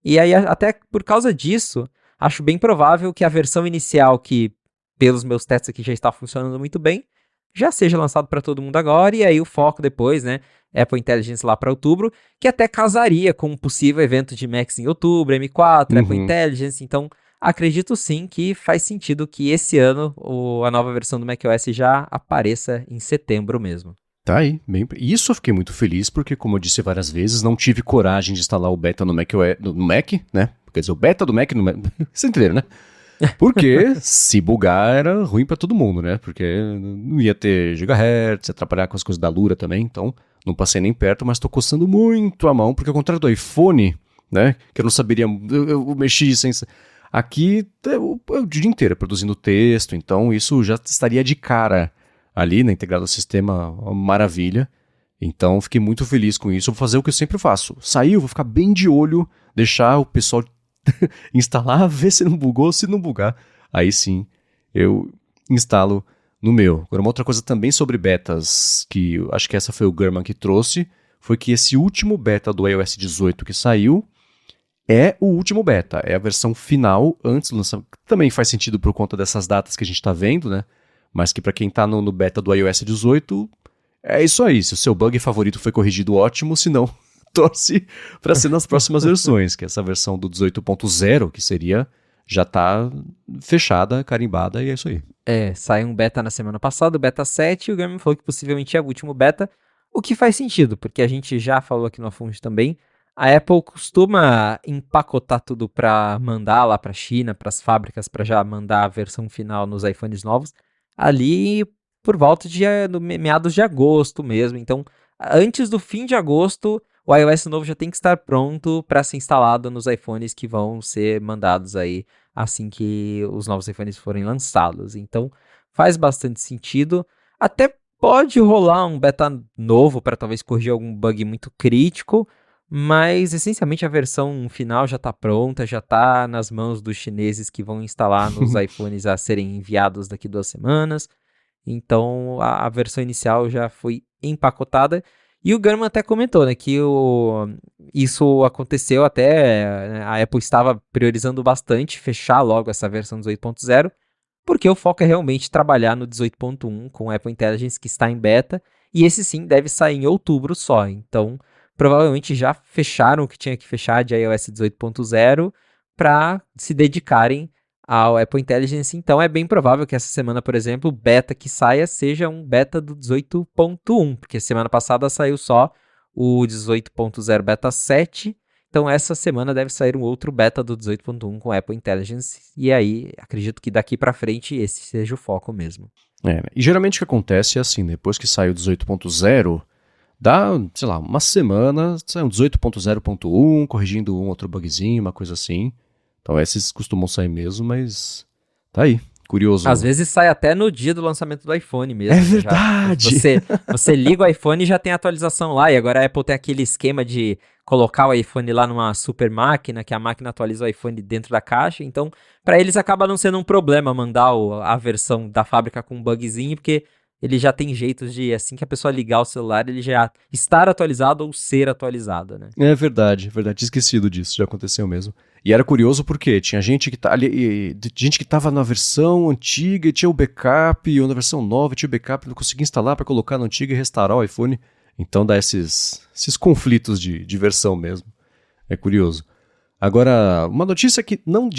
E aí, até por causa disso, acho bem provável que a versão inicial, que pelos meus testes aqui já está funcionando muito bem, já seja lançado para todo mundo agora, e aí o foco depois, né, Apple Intelligence lá para outubro, que até casaria com um possível evento de Macs em outubro, M4, Apple Intelligence, então acredito sim que faz sentido que esse ano a nova versão do macOS já apareça em setembro mesmo. Tá aí, bem. Isso eu fiquei muito feliz, porque, como eu disse várias vezes, não tive coragem de instalar o beta no Mac, no Mac, né? Quer dizer, o beta do Mac no Mac. Vocês entenderam, né? Porque se bugar era ruim pra todo mundo, né? Porque não ia ter gigahertz, ia atrapalhar com as coisas da Lura também, então não passei nem perto, mas tô coçando muito a mão, porque ao contrário do iPhone, né? Que eu não saberia, eu mexi sem. Aqui o dia inteiro produzindo texto, então isso já estaria de cara ali, né, integrado ao sistema, uma maravilha. Então, fiquei muito feliz com isso. Eu vou fazer o que eu sempre faço. Saiu, vou ficar bem de olho, deixar o pessoal instalar, ver se não bugou. Se não bugar, aí sim, eu instalo no meu. Agora, uma outra coisa também sobre betas, que eu acho que essa foi o Gurman que trouxe, foi que esse último beta do iOS 18 que saiu é o último beta. É a versão final antes do lançamento. Também faz sentido por conta dessas datas que a gente está vendo, né? Mas que para quem tá no beta do iOS 18, é isso aí. Se o seu bug favorito foi corrigido, ótimo. Se não, torce para ser nas próximas versões, que essa versão do 18.0, que seria, já tá fechada, carimbada, e é isso aí. Saiu um beta na semana passada, o beta 7, e o Garmin falou que possivelmente é o último beta, o que faz sentido, porque a gente já falou aqui no Afundi também, a Apple costuma empacotar tudo para mandar lá para a China, para as fábricas, para já mandar a versão final nos iPhones novos, ali por volta de meados de agosto mesmo. Então, antes do fim de agosto, o iOS novo já tem que estar pronto para ser instalado nos iPhones que vão ser mandados aí assim que os novos iPhones forem lançados. Então, faz bastante sentido. Até pode rolar um beta novo para talvez corrigir algum bug muito crítico, mas essencialmente a versão final já está pronta, já está nas mãos dos chineses que vão instalar nos iPhones a serem enviados daqui 2 semanas. Então a versão inicial já foi empacotada. E o Gurman até comentou, né, que isso aconteceu até, né, a Apple estava priorizando bastante fechar logo essa versão 18.0, porque o foco é realmente trabalhar no 18.1 com o Apple Intelligence, que está em beta, e esse sim deve sair em outubro só. Então, provavelmente já fecharam o que tinha que fechar de iOS 18.0 para se dedicarem ao Apple Intelligence. Então, é bem provável que essa semana, por exemplo, o beta que saia seja um beta do 18.1, porque semana passada saiu só o 18.0 beta 7. Então, essa semana deve sair um outro beta do 18.1 com Apple Intelligence. E aí, acredito que daqui para frente esse seja o foco mesmo. E geralmente o que acontece é assim, depois que sai o 18.0, dá, sei lá, uma semana, sai um 18.0.1, corrigindo um outro bugzinho, uma coisa assim. Então esses costumam sair mesmo, mas tá aí, curioso. Às vezes sai até no dia do lançamento do iPhone mesmo. É verdade! Você liga o iPhone e já tem atualização lá, e agora a Apple tem aquele esquema de colocar o iPhone lá numa super máquina, que a máquina atualiza o iPhone dentro da caixa, então para eles acaba não sendo um problema mandar a versão da fábrica com um bugzinho, porque ele já tem jeitos de, assim que a pessoa ligar o celular, ele já estar atualizado ou ser atualizado, né? É verdade, tinha esquecido disso, já aconteceu mesmo. E era curioso porque tinha gente que estava na versão antiga e tinha o backup, ou na versão nova tinha o backup, não conseguia instalar para colocar no antigo e restaurar o iPhone. Então dá esses conflitos de versão mesmo. É curioso. Agora, uma notícia que não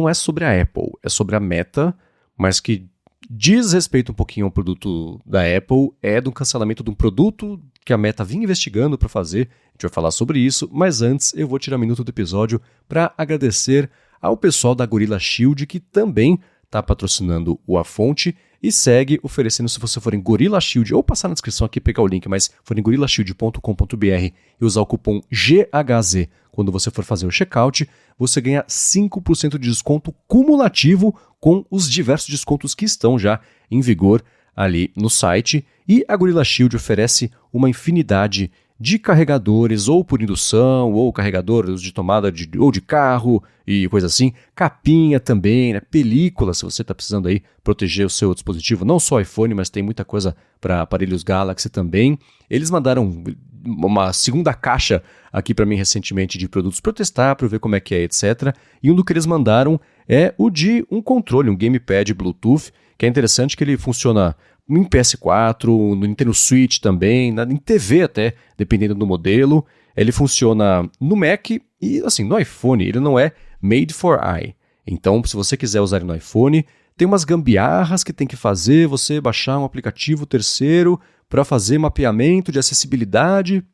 é sobre a Apple, é sobre a Meta, mas que diz respeito um pouquinho ao produto da Apple, é do cancelamento de um produto que a Meta vinha investigando para fazer. A gente vai falar sobre isso, mas antes eu vou tirar um minuto do episódio para agradecer ao pessoal da Gorilla Shield, que também está patrocinando o A Fonte e segue oferecendo, se você for em Gorilla Shield, ou passar na descrição aqui e pegar o link, mas for em gorillashield.com.br e usar o cupom GHZ quando você for fazer o checkout, você ganha 5% de desconto cumulativo com os diversos descontos que estão já em vigor ali no site. E a Gorilla Shield oferece uma infinidade de carregadores, ou por indução, ou carregadores de tomada ou de carro e coisa assim. Capinha também, né? Película, se você está precisando aí proteger o seu dispositivo, não só iPhone, mas tem muita coisa para aparelhos Galaxy também. Eles mandaram uma segunda caixa aqui para mim recentemente de produtos para eu testar, para eu ver como é que é, etc. E um do que eles mandaram é o de um controle, um gamepad Bluetooth, que é interessante que ele funciona em PS4, no Nintendo Switch também, em TV até, dependendo do modelo. Ele funciona no Mac e, assim, no iPhone ele não é made for i. Então, se você quiser usar ele no iPhone, tem umas gambiarras que tem que fazer, você baixar um aplicativo terceiro para fazer mapeamento de acessibilidade.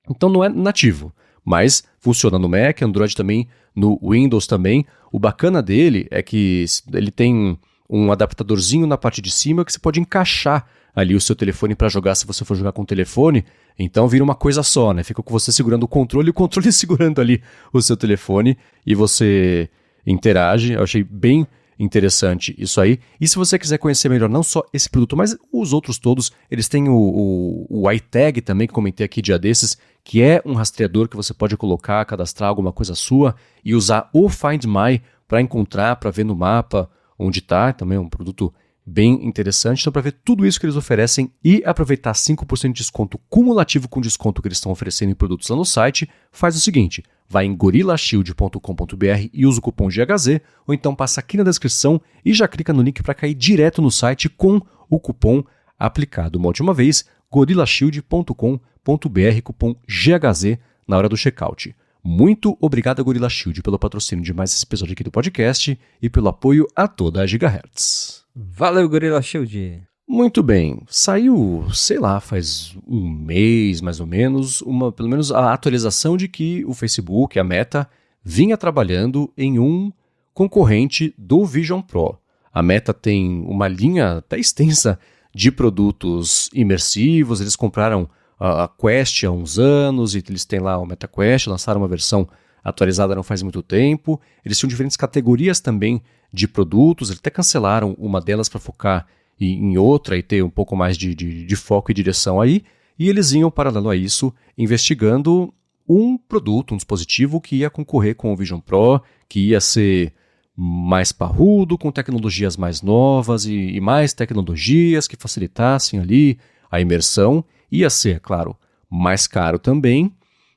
Então não é nativo, mas funciona no Mac, Android também, no Windows também. O bacana dele é que ele tem um adaptadorzinho na parte de cima que você pode encaixar ali o seu telefone para jogar se você for jogar com o telefone. Então vira uma coisa só, né? Fica com você segurando o controle e o controle segurando ali o seu telefone e você interage. Eu achei bem interessante isso aí. E se você quiser conhecer melhor não só esse produto, mas os outros todos, eles têm o iTag também, que comentei aqui dia desses, que é um rastreador que você pode colocar, cadastrar alguma coisa sua e usar o Find My para encontrar, para ver no mapa onde está. Também é um produto bem interessante. Então, para ver tudo isso que eles oferecem e aproveitar 5% de desconto cumulativo com o desconto que eles estão oferecendo em produtos lá no site, faz o seguinte: vai em gorillashield.com.br e usa o cupom GHZ, ou então passa aqui na descrição e já clica no link para cair direto no site com o cupom aplicado. Uma última vez, gorillashield.com.br, cupom GHZ na hora do checkout. Muito obrigado, Gorilla Shield, pelo patrocínio de mais esse episódio aqui do podcast e pelo apoio a toda a Gigahertz. Valeu, Gorilla Shield! Muito bem, saiu, sei lá, faz um mês mais ou menos, pelo menos a atualização de que o Facebook, a Meta, vinha trabalhando em um concorrente do Vision Pro. A Meta tem uma linha até extensa de produtos imersivos, eles compraram a Quest há uns anos e eles têm lá o Meta Quest, lançaram uma versão atualizada não faz muito tempo. Eles tinham diferentes categorias também de produtos, eles até cancelaram uma delas para focar em outra e ter um pouco mais de foco e direção aí, e eles iam, paralelo a isso, investigando um produto, um dispositivo que ia concorrer com o Vision Pro, que ia ser mais parrudo, com tecnologias mais novas e mais tecnologias que facilitassem ali a imersão. Ia ser, é claro, mais caro também,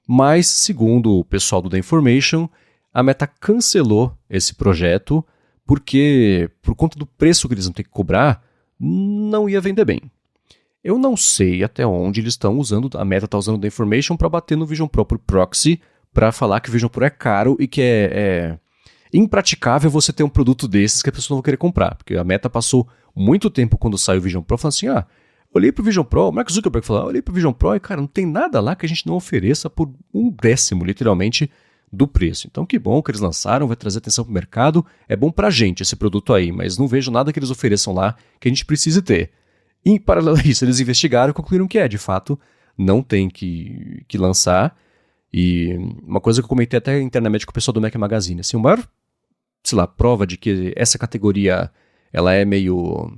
mas, segundo o pessoal do The Information, a Meta cancelou esse projeto porque, por conta do preço que eles vão ter que cobrar, não ia vender bem. Eu não sei até onde eles estão usando, a Meta está usando The Information para bater no Vision Pro por proxy, para falar que o Vision Pro é caro e que é impraticável você ter um produto desses que a pessoa não vai querer comprar. Porque a Meta passou muito tempo quando saiu o Vision Pro falando assim, olhei pro Vision Pro, o Mark Zuckerberg falou, olhei pro Vision Pro e, cara, não tem nada lá que a gente não ofereça por 1/10, literalmente, do preço. Então, que bom que eles lançaram, vai trazer atenção pro mercado, é bom pra gente esse produto aí, mas não vejo nada que eles ofereçam lá que a gente precise ter. E, em paralelo a isso, eles investigaram e concluíram que de fato, não tem que lançar. E uma coisa que eu comentei até internamente com o pessoal do Mac Magazine, assim, o maior, sei lá, prova de que essa categoria, ela é meio...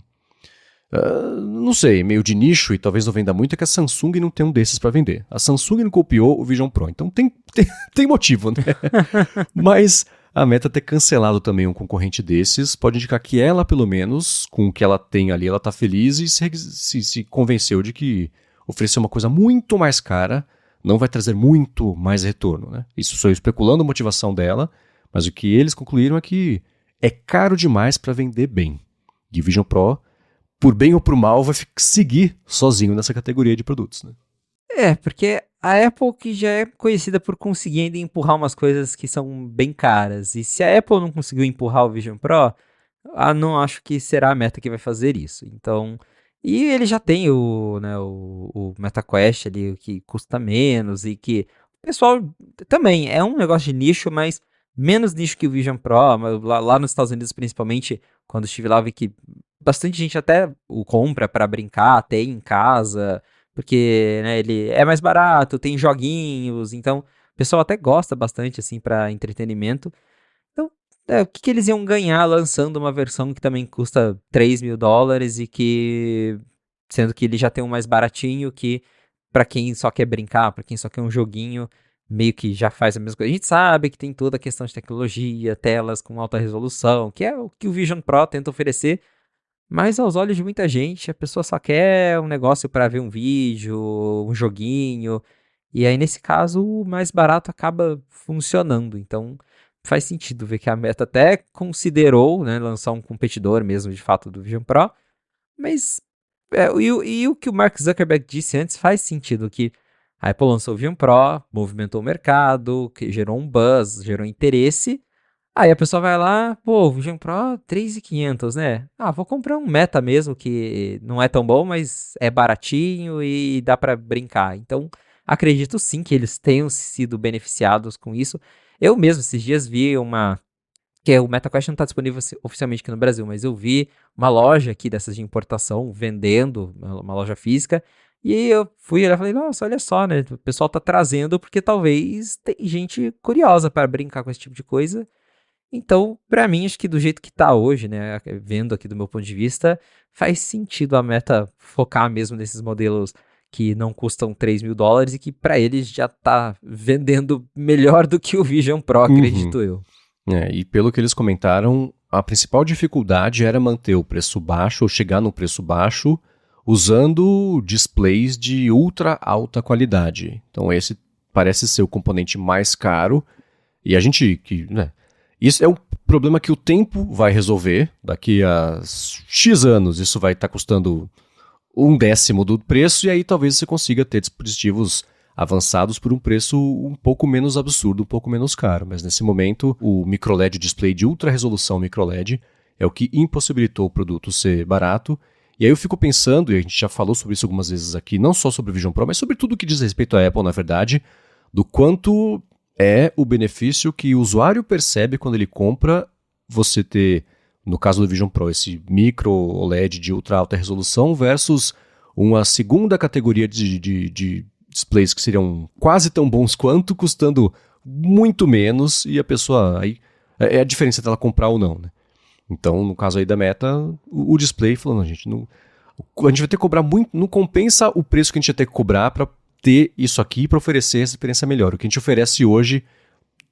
não sei, meio de nicho e talvez não venda muito, é que a Samsung não tem um desses para vender. A Samsung não copiou o Vision Pro, então tem motivo, né? Mas a Meta ter cancelado também um concorrente desses pode indicar que ela, pelo menos, com o que ela tem ali, ela está feliz e se convenceu de que oferecer uma coisa muito mais cara não vai trazer muito mais retorno, né? Isso sou eu especulando a motivação dela, mas o que eles concluíram é que é caro demais para vender bem. E o Vision Pro, por bem ou por mal, vai seguir sozinho nessa categoria de produtos, né? Porque a Apple que já é conhecida por conseguir ainda empurrar umas coisas que são bem caras. E se a Apple não conseguiu empurrar o Vision Pro, não acho que será a Meta que vai fazer isso. Então, e ele já tem o MetaQuest ali, que custa menos e que o pessoal também é um negócio de nicho, mas menos nicho que o Vision Pro. Mas lá nos Estados Unidos, principalmente, quando estive lá, vi que bastante gente até o compra para brincar, tem em casa, porque, né, ele é mais barato, tem joguinhos, então o pessoal até gosta bastante, assim, para entretenimento. Então, o que eles iam ganhar lançando uma versão que também custa $3.000 e que sendo que ele já tem um mais baratinho que, pra quem só quer brincar, pra quem só quer um joguinho, meio que já faz a mesma coisa. A gente sabe que tem toda a questão de tecnologia, telas com alta resolução, que é o que o Vision Pro tenta oferecer, mas aos olhos de muita gente, a pessoa só quer um negócio para ver um vídeo, um joguinho, e aí nesse caso o mais barato acaba funcionando. Então faz sentido ver que a Meta até considerou, né, lançar um competidor mesmo de fato do Vision Pro, mas e o que o Mark Zuckerberg disse antes faz sentido, que a Apple lançou o Vision Pro, movimentou o mercado, que gerou um buzz, gerou interesse. Aí a pessoa vai lá, pô, o Vision Pro 3.500, né? Ah, vou comprar um Meta mesmo, que não é tão bom, mas é baratinho e dá pra brincar. Então, acredito sim que eles tenham sido beneficiados com isso. Eu mesmo, esses dias, vi que o MetaQuest não está disponível oficialmente aqui no Brasil, mas eu vi uma loja aqui dessas de importação vendendo, uma loja física, e eu fui olhar e falei, nossa, olha só, né? O pessoal tá trazendo porque talvez tem gente curiosa para brincar com esse tipo de coisa. Então, pra mim, acho que do jeito que tá hoje, né, vendo aqui do meu ponto de vista, faz sentido a Meta focar mesmo nesses modelos que não custam US$ 3.000 e que pra eles já tá vendendo melhor do que o Vision Pro, Uhum. acredito eu. E pelo que eles comentaram, a principal dificuldade era manter o preço baixo ou chegar no preço baixo usando displays de ultra alta qualidade. Então esse parece ser o componente mais caro e a gente né, isso é um problema que o tempo vai resolver. Daqui a X anos isso vai estar custando 1/10 do preço e aí talvez você consiga ter dispositivos avançados por um preço um pouco menos absurdo, um pouco menos caro. Mas nesse momento, o microLED, o display de ultra resolução microLED, é o que impossibilitou o produto ser barato. E aí eu fico pensando, e a gente já falou sobre isso algumas vezes aqui, não só sobre o Vision Pro, mas sobre tudo que diz respeito à Apple, na verdade, do quanto é o benefício que o usuário percebe quando ele compra você ter, no caso do Vision Pro, esse micro OLED de ultra alta resolução versus uma segunda categoria de displays que seriam quase tão bons quanto, custando muito menos, e a pessoa aí é a diferença dela comprar ou não, né? Então, no caso aí da Meta, o display falou, não, gente, não, a gente vai ter que cobrar muito, não compensa o preço que a gente vai ter que cobrar para ter isso aqui, para oferecer essa experiência melhor. O que a gente oferece hoje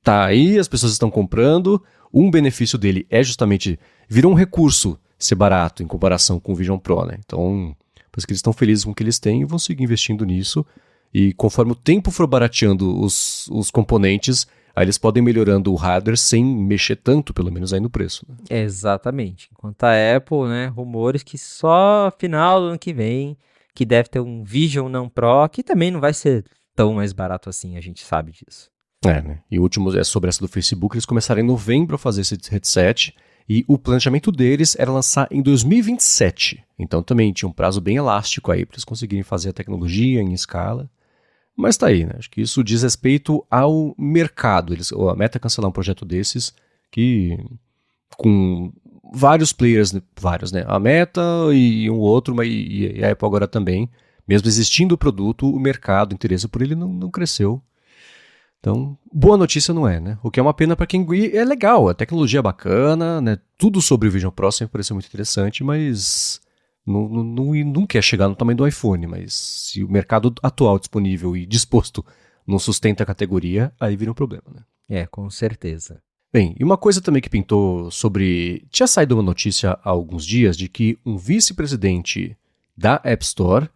tá aí, as pessoas estão comprando, um benefício dele é justamente, virou um recurso ser barato em comparação com o Vision Pro, né? Então, parece que eles estão felizes com o que eles têm e vão seguir investindo nisso. E conforme o tempo for barateando os componentes, aí eles podem ir melhorando o hardware sem mexer tanto, pelo menos aí no preço. Né? Exatamente. Enquanto a Apple, né, rumores que só final do ano que vem, que deve ter um Vision não Pro, que também não vai ser tão mais barato assim, a gente sabe disso. Né? E o último é sobre essa do Facebook, eles começaram em novembro a fazer esse headset, e o planejamento deles era lançar em 2027. Então também tinha um prazo bem elástico aí para eles conseguirem fazer a tecnologia em escala. Mas tá aí, né? Acho que isso diz respeito ao mercado. A Meta cancelar um projeto desses que com vários players, vários, né? A Meta e um outro, mas e a Apple agora também. Mesmo existindo o produto, o mercado, o interesse por ele não cresceu. Então, boa notícia não é, né? O que é uma pena para quem é legal, a tecnologia é bacana, né? Tudo sobre o Vision Pro sempre pareceu muito interessante, mas não quer chegar no tamanho do iPhone, mas se o mercado atual disponível e disposto não sustenta a categoria, aí vira um problema, né? É, com certeza. Bem, e uma coisa também que pintou sobre... Tinha saído uma notícia há alguns dias de que um vice-presidente da App Store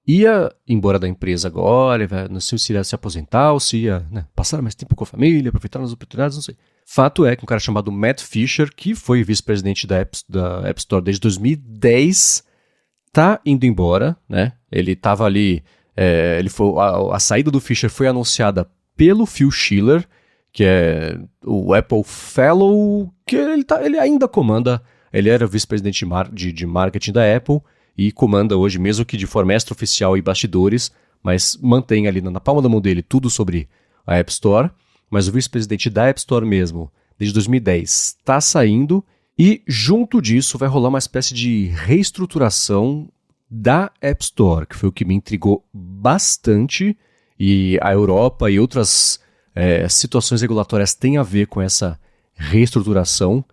ia embora da empresa agora, não sei se ia se aposentar ou se ia passar mais tempo com a família, aproveitar as oportunidades, não sei. Fato é que um cara chamado Matt Fisher, que foi vice-presidente da App Store desde 2010, tá indo embora, né? Ele estava ali, a saída do Fisher foi anunciada pelo Phil Schiller, que é o Apple Fellow, que ele ainda comanda, ele era vice-presidente de marketing da Apple e comanda hoje, mesmo que de forma extraoficial e bastidores, mas mantém ali na palma da mão dele tudo sobre a App Store, mas o vice-presidente da App Store mesmo, desde 2010, está saindo. E junto disso vai rolar uma espécie de reestruturação da App Store, que foi o que me intrigou bastante. E a Europa e outras situações regulatórias têm a ver com essa reestruturação.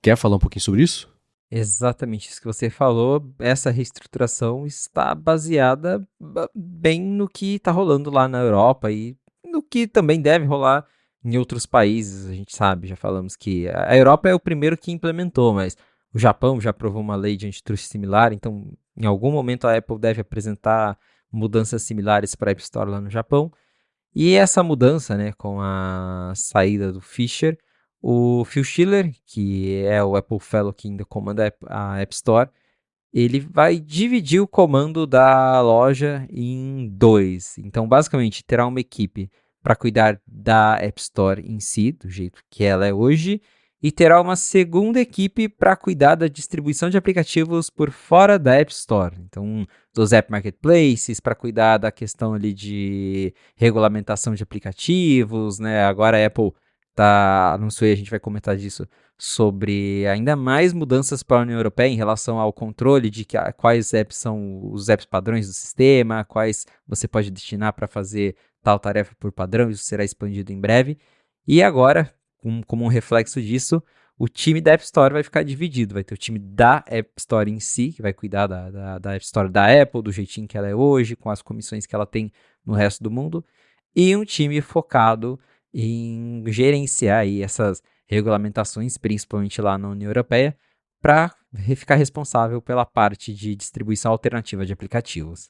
Quer falar um pouquinho sobre isso? Exatamente isso que você falou. Essa reestruturação está baseada bem no que está rolando lá na Europa e no que também deve rolar em outros países. A gente sabe, já falamos que a Europa é o primeiro que implementou, mas o Japão já aprovou uma lei de antitrust similar, então em algum momento a Apple deve apresentar mudanças similares para a App Store lá no Japão. E essa mudança, né, com a saída do Fisher, o Phil Schiller, que é o Apple Fellow que ainda comanda a App Store, ele vai dividir o comando da loja em dois. Então, basicamente, terá uma equipe para cuidar da App Store em si, do jeito que ela é hoje, e terá uma segunda equipe para cuidar da distribuição de aplicativos por fora da App Store. Então, dos App Marketplaces, para cuidar da questão ali de regulamentação de aplicativos, né? Agora a Apple tá, não sei, a gente vai comentar disso, sobre ainda mais mudanças para a União Europeia em relação ao controle de quais apps são os apps padrões do sistema, quais você pode destinar para fazer tal tarefa por padrão, isso será expandido em breve. E agora, como um reflexo disso, o time da App Store vai ficar dividido. Vai ter o time da App Store em si, que vai cuidar da App Store da Apple, do jeitinho que ela é hoje, com as comissões que ela tem no resto do mundo, e um time focado em gerenciar aí essas regulamentações, principalmente lá na União Europeia, para ficar responsável pela parte de distribuição alternativa de aplicativos.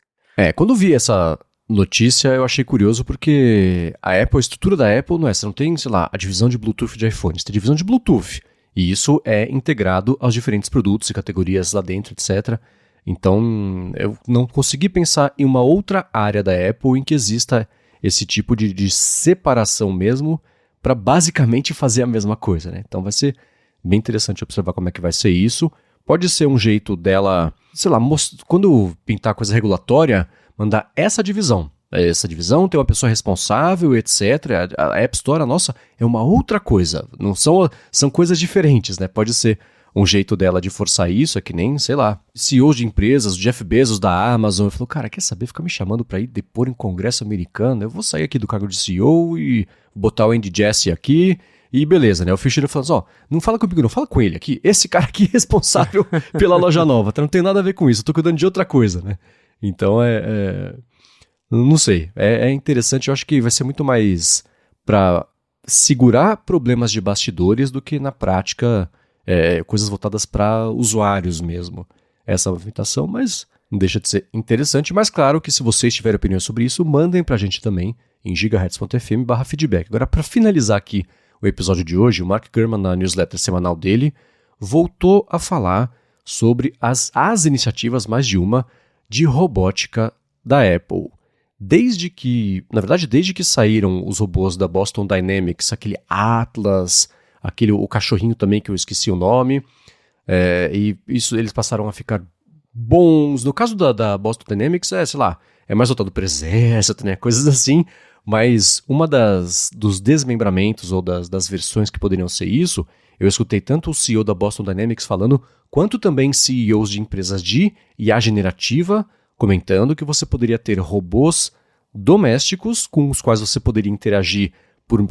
Quando vi essa notícia, eu achei curioso porque a Apple, a estrutura da Apple não é, você não tem, sei lá, a divisão de Bluetooth de iPhone, você tem divisão de Bluetooth. E isso é integrado aos diferentes produtos e categorias lá dentro, etc. Então, eu não consegui pensar em uma outra área da Apple em que exista esse tipo de separação mesmo para basicamente fazer a mesma coisa, né? Então vai ser bem interessante observar como é que vai ser isso. Pode ser um jeito dela, sei lá, quando pintar coisa regulatória, mandar essa divisão. Essa divisão tem uma pessoa responsável, etc. A App Store, nossa, é uma outra coisa. Não são coisas diferentes, né? Pode ser um jeito dela de forçar isso, é que nem, sei lá, CEOs de empresas, o Jeff Bezos da Amazon, falou, cara, quer saber, fica me chamando pra ir depor em congresso americano, eu vou sair aqui do cargo de CEO e botar o Andy Jassy aqui, e beleza, né? O Fischer falou assim, não fala comigo não, fala com ele aqui, esse cara aqui é responsável pela loja nova, tá? Não tem nada a ver com isso, eu tô cuidando de outra coisa, né? Então não sei, é interessante, eu acho que vai ser muito mais pra segurar problemas de bastidores do que na prática coisas voltadas para usuários mesmo. Essa movimentação, mas não deixa de ser interessante. Mas claro que se vocês tiverem opinião sobre isso, mandem para a gente também em gigahertz.fm/feedback. Agora, para finalizar aqui o episódio de hoje, o Mark Gurman, na newsletter semanal dele, voltou a falar sobre as iniciativas, mais de uma, de robótica da Apple. Desde que saíram os robôs da Boston Dynamics, aquele Atlas, o cachorrinho também que eu esqueci o nome, e isso eles passaram a ficar bons. No caso da Boston Dynamics, sei lá, é mais voltado para o exército, né, coisas assim, mas uma dos desmembramentos ou das versões que poderiam ser isso, eu escutei tanto o CEO da Boston Dynamics falando, quanto também CEOs de empresas de IA generativa, comentando que você poderia ter robôs domésticos com os quais você poderia interagir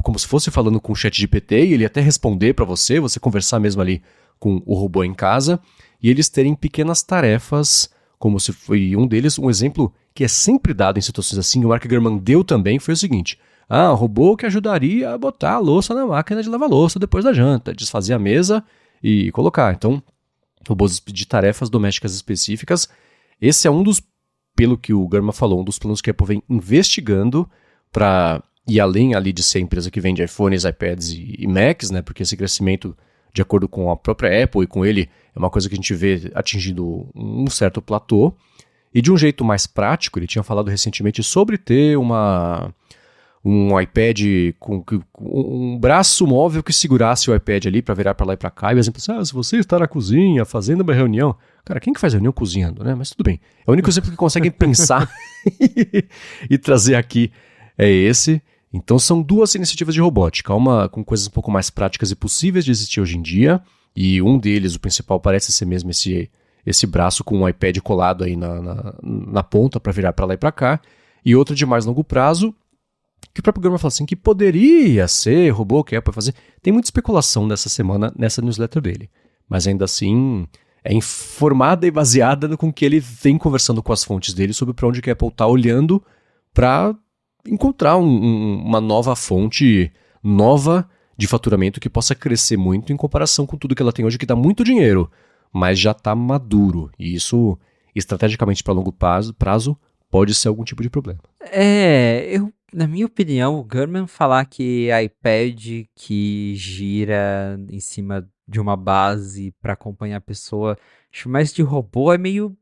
como se fosse falando com o ChatGPT e ele até responder para você conversar mesmo ali com o robô em casa, e eles terem pequenas tarefas, como se foi um deles, um exemplo que é sempre dado em situações assim, o Mark Gurman deu também, foi o seguinte, o robô que ajudaria a botar a louça na máquina de lavar louça depois da janta, desfazer a mesa e colocar. Então, robôs de tarefas domésticas específicas, esse é um dos, pelo que o Gurman falou, um dos planos que a Apple vem investigando para... E além ali de ser a empresa que vende iPhones, iPads e Macs, né, porque esse crescimento, de acordo com a própria Apple e com ele, é uma coisa que a gente vê atingindo um certo platô. E de um jeito mais prático, ele tinha falado recentemente sobre ter um iPad com um braço móvel que segurasse o iPad ali para virar para lá e para cá. E, por exemplo, se você está na cozinha fazendo uma reunião... Cara, quem que faz reunião cozinhando, né? Mas tudo bem. É o único exemplo que conseguem pensar e trazer aqui é esse. Então são duas iniciativas de robótica, uma com coisas um pouco mais práticas e possíveis de existir hoje em dia, e um deles, o principal, parece ser mesmo esse braço com um iPad colado aí na ponta para virar para lá e para cá, e outra de mais longo prazo, que o próprio programa fala assim, que poderia ser robô que é para fazer. Tem muita especulação nessa semana nessa newsletter dele, mas ainda assim é informada e baseada no com que ele vem conversando com as fontes dele sobre para onde que a Apple está olhando para encontrar uma nova fonte, nova de faturamento que possa crescer muito em comparação com tudo que ela tem hoje, que dá muito dinheiro, mas já está maduro. E isso, estrategicamente para longo prazo, pode ser algum tipo de problema. Na minha opinião, o Gurman falar que iPad que gira em cima de uma base para acompanhar a pessoa, acho mais de robô é meio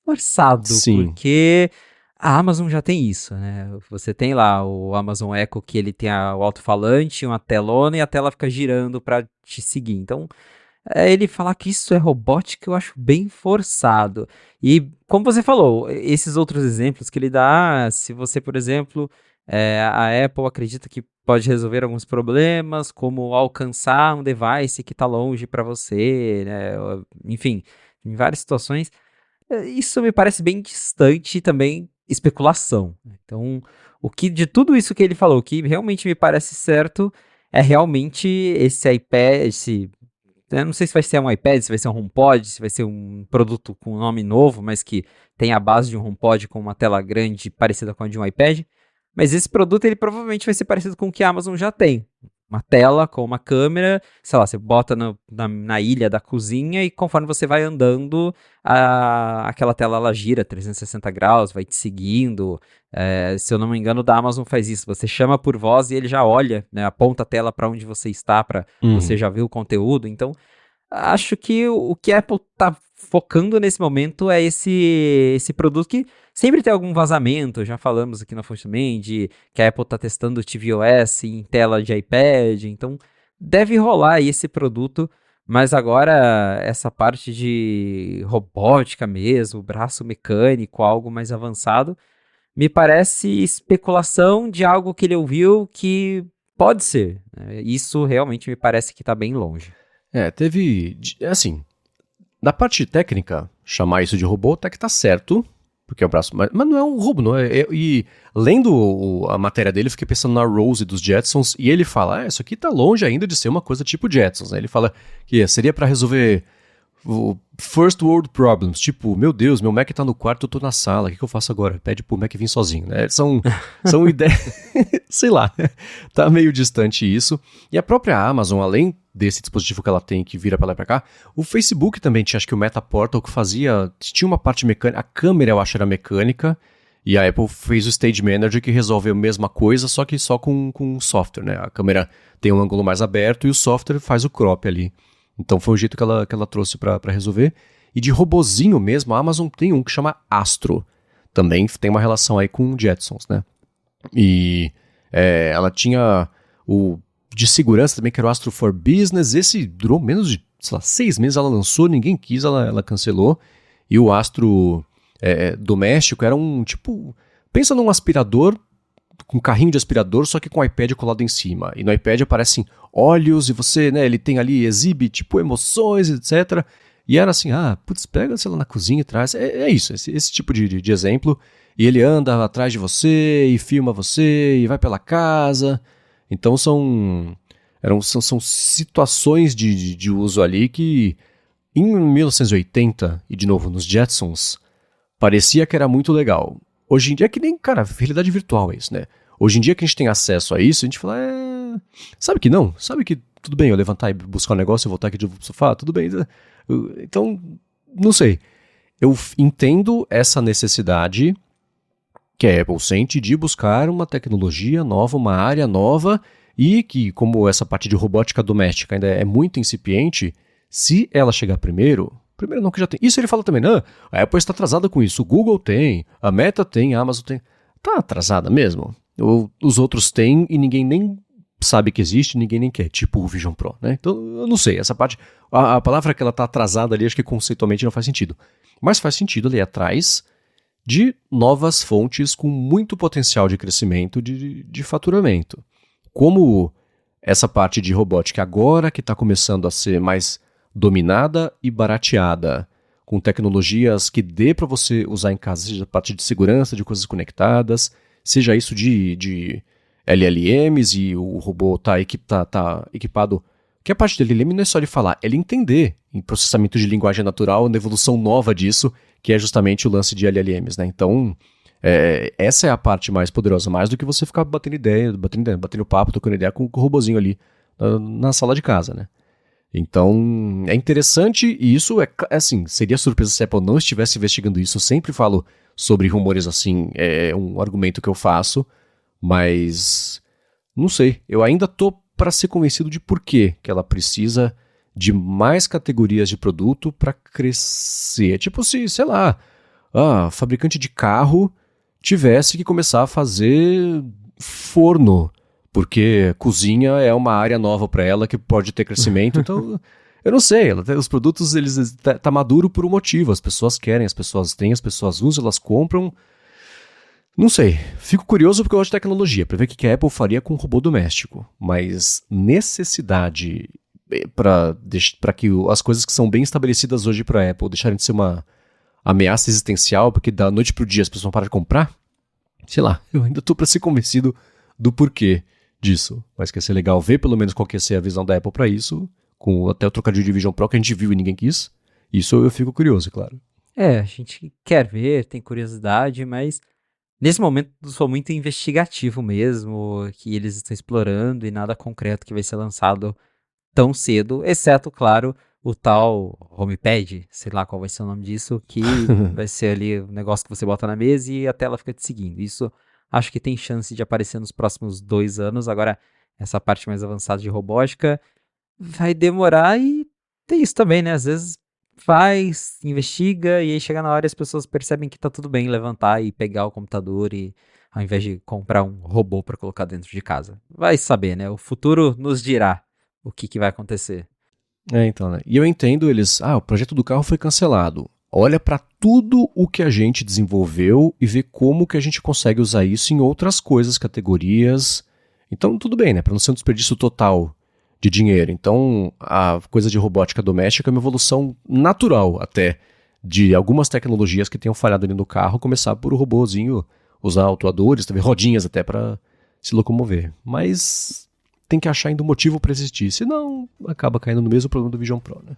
forçado, Sim. porque a Amazon já tem isso, né? Você tem lá o Amazon Echo que ele tem o alto-falante, uma telona e a tela fica girando para te seguir. Então, ele falar que isso é robótica, eu acho bem forçado. E, como você falou, esses outros exemplos que ele dá, se você, por exemplo, a Apple acredita que pode resolver alguns problemas, como alcançar um device que está longe para você, né? Enfim, em várias situações, isso me parece bem distante e também especulação. Então, de tudo isso que ele falou, o que realmente me parece certo é realmente esse iPad, eu não sei se vai ser um iPad, se vai ser um HomePod, se vai ser um produto com um nome novo, mas que tem a base de um HomePod com uma tela grande parecida com a de um iPad. Mas esse produto ele provavelmente vai ser parecido com o que a Amazon já tem. Uma tela com uma câmera, sei lá, você bota na ilha da cozinha e conforme você vai andando, aquela tela ela gira 360 graus, vai te seguindo. Se eu não me engano, da Amazon faz isso. Você chama por voz e ele já olha, né, aponta a tela para onde você está, para você já ver o conteúdo. Então, acho que o que a Apple está focando nesse momento é esse produto que sempre tem algum vazamento. Já falamos aqui na fonte também de que a Apple está testando o tvOS em tela de iPad. Então, deve rolar aí esse produto. Mas agora, essa parte de robótica mesmo, braço mecânico, algo mais avançado, me parece especulação de algo que ele ouviu que pode ser. Isso realmente me parece que está bem longe. Assim, da parte técnica, chamar isso de robô até que tá certo, porque é o braço, mas não é um robô, não é? E lendo a matéria dele, eu fiquei pensando na Rose dos Jetsons, e ele fala, isso aqui tá longe ainda de ser uma coisa tipo Jetsons, né? Ele fala que seria para resolver o first world problems, tipo, meu Deus, meu Mac tá no quarto, eu tô na sala, o que eu faço agora? Pede pro Mac vir sozinho, né? São ideias, sei lá, tá meio distante isso. E a própria Amazon, além desse dispositivo que ela tem que vira pra lá e pra cá, o Facebook também tinha, acho que o Meta Portal que tinha uma parte mecânica, a câmera eu acho era mecânica, e a Apple fez o Stage Manager que resolve a mesma coisa, só que só com software, né? A câmera tem um ângulo mais aberto e o software faz o crop ali. Então foi o jeito que ela trouxe para resolver. E de robozinho mesmo, a Amazon tem um que chama Astro. Também tem uma relação aí com Jetsons, né? E ela tinha o de segurança também, que era o Astro for Business. Esse durou menos de, sei lá, 6 meses. Ela lançou, ninguém quis, ela cancelou. E o Astro doméstico era um tipo... Pensa num aspirador com carrinho de aspirador, só que com o iPad colado em cima. E no iPad aparecem olhos e você, né, ele tem ali, exibe tipo emoções, etc. E era assim, pega, sei lá, na cozinha e traz. É isso, esse tipo de exemplo. E ele anda atrás de você e filma você e vai pela casa. Então são situações de uso ali que em 1980, e de novo nos Jetsons, parecia que era muito legal. Hoje em dia é que nem, cara, realidade virtual é isso, né? Hoje em dia que a gente tem acesso a isso, a gente fala, sabe que não? Sabe que tudo bem eu levantar e buscar um negócio e voltar aqui de novo pro sofá? Tudo bem. Então, não sei. Eu entendo essa necessidade que a Apple sente de buscar uma tecnologia nova, uma área nova, e que, como essa parte de robótica doméstica ainda é muito incipiente, se ela chegar primeiro não que já tem. Isso ele fala também, não, a Apple está atrasada com isso, o Google tem, a Meta tem, a Amazon tem. Tá atrasada mesmo? Os outros têm e ninguém nem sabe que existe, ninguém nem quer, tipo o Vision Pro, né? Então, eu não sei, essa parte, a palavra que ela tá atrasada ali, acho que conceitualmente não faz sentido. Mas faz sentido ali atrás de novas fontes com muito potencial de crescimento, de faturamento. Como essa parte de robótica agora, que está começando a ser mais dominada e barateada, com tecnologias que dê para você usar em casa, seja a parte de segurança, de coisas conectadas, seja isso de LLMs e o robô tá equipado que a parte do LLM não é só ele falar, é ele entender em processamento de linguagem natural, na evolução nova disso, que é justamente o lance de LLMs, né? Então, essa é a parte mais poderosa, mais do que você ficar batendo papo, trocando ideia com o robozinho ali na sala de casa, né? Então, é interessante e isso assim, seria surpresa se a Apple não estivesse investigando isso. Eu sempre falo sobre rumores assim, é um argumento que eu faço, mas não sei, eu ainda tô para ser convencido de por que ela precisa de mais categorias de produto para crescer. Tipo se, sei lá, fabricante de carro tivesse que começar a fazer forno, porque cozinha é uma área nova para ela que pode ter crescimento. Então, eu não sei, os produtos eles tá maduro por um motivo. As pessoas querem, as pessoas têm, as pessoas usam, elas compram. Não sei, fico curioso porque eu gosto de tecnologia, para ver o que a Apple faria com um robô doméstico. Mas necessidade para que as coisas que são bem estabelecidas hoje para a Apple deixarem de ser uma ameaça existencial, porque da noite pro dia as pessoas vão parar de comprar? Sei lá, eu ainda tô para ser convencido do porquê disso. Mas que ia ser legal ver pelo menos qual que ia ser a visão da Apple para isso, com até o trocadilho de Vision Pro que a gente viu e ninguém quis. Isso eu fico curioso, claro. A gente quer ver, tem curiosidade, mas nesse momento eu sou muito investigativo mesmo, que eles estão explorando e nada concreto que vai ser lançado tão cedo, exceto, claro, o tal HomePad, sei lá qual vai ser o nome disso, que vai ser ali o negócio que você bota na mesa e a tela fica te seguindo. Isso acho que tem chance de aparecer nos próximos 2 anos. Agora, essa parte mais avançada de robótica vai demorar e tem isso também, né? Às vezes faz, investiga e aí chega na hora e as pessoas percebem que tá tudo bem levantar e pegar o computador e ao invés de comprar um robô para colocar dentro de casa. Vai saber, né? O futuro nos dirá o que vai acontecer. Então, né? E eu entendo eles, o projeto do carro foi cancelado. Olha para tudo o que a gente desenvolveu e vê como que a gente consegue usar isso em outras coisas, categorias. Então, tudo bem, né? Para não ser um desperdício total de dinheiro. Então, a coisa de robótica doméstica é uma evolução natural até de algumas tecnologias que tenham falhado ali no carro, começar por o robôzinho usar autuadores, também rodinhas até para se locomover. Mas tem que achar ainda um motivo para existir, senão acaba caindo no mesmo problema do Vision Pro, né?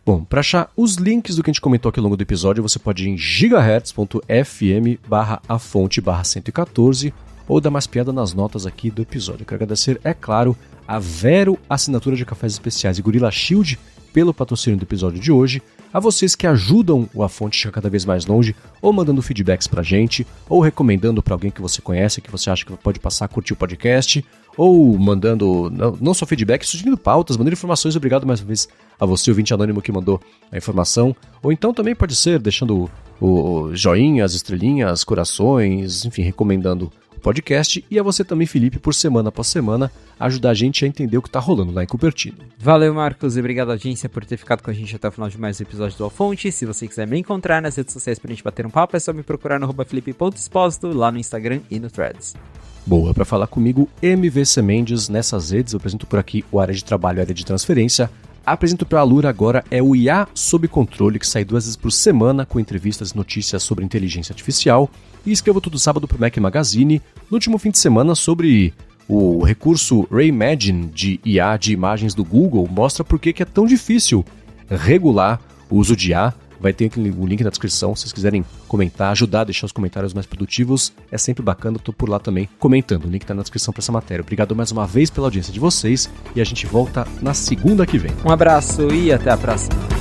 Bom, para achar os links do que a gente comentou aqui ao longo do episódio, você pode ir em gigahertz.fm/afonte/114 ou dar mais piada nas notas aqui do episódio. Eu quero agradecer, é claro, a Vero Assinatura de Cafés Especiais e Gorilla Shield pelo patrocínio do episódio de hoje, a vocês que ajudam o A Fonte a chegar cada vez mais longe, ou mandando feedbacks pra gente, ou recomendando pra alguém que você conhece, que você acha que pode passar a curtir o podcast, ou mandando, não só feedback, sugerindo pautas, mandando informações. Obrigado mais uma vez a você, ouvinte anônimo, que mandou a informação. Ou então também pode ser deixando o joinha, as estrelinhas, corações, enfim, recomendando o podcast. E a você também, Felipe, por semana após semana, ajudar a gente a entender o que tá rolando lá em Cupertino. Valeu, Marcos, e obrigado, audiência, por ter ficado com a gente até o final de mais um episódio do A Fonte. Se você quiser me encontrar nas redes sociais pra gente bater um papo, é só me procurar no @felipe.exposito, lá no Instagram e no Threads. Boa, para falar comigo, MVC Mendes, nessas redes eu apresento por aqui o Área de Trabalho e Área de Transferência. Apresento para a Alura agora é o IA Sob Controle, que sai 2 vezes por semana com entrevistas e notícias sobre inteligência artificial. E escrevo todo sábado para o Mac Magazine, no último fim de semana, sobre o recurso Reimagine de IA de imagens do Google. Mostra por que é tão difícil regular o uso de IA. Vai ter o link na descrição, se vocês quiserem comentar, ajudar a deixar os comentários mais produtivos. É sempre bacana, eu tô por lá também comentando. O link tá na descrição para essa matéria. Obrigado mais uma vez pela audiência de vocês e a gente volta na segunda que vem. Um abraço e até a próxima.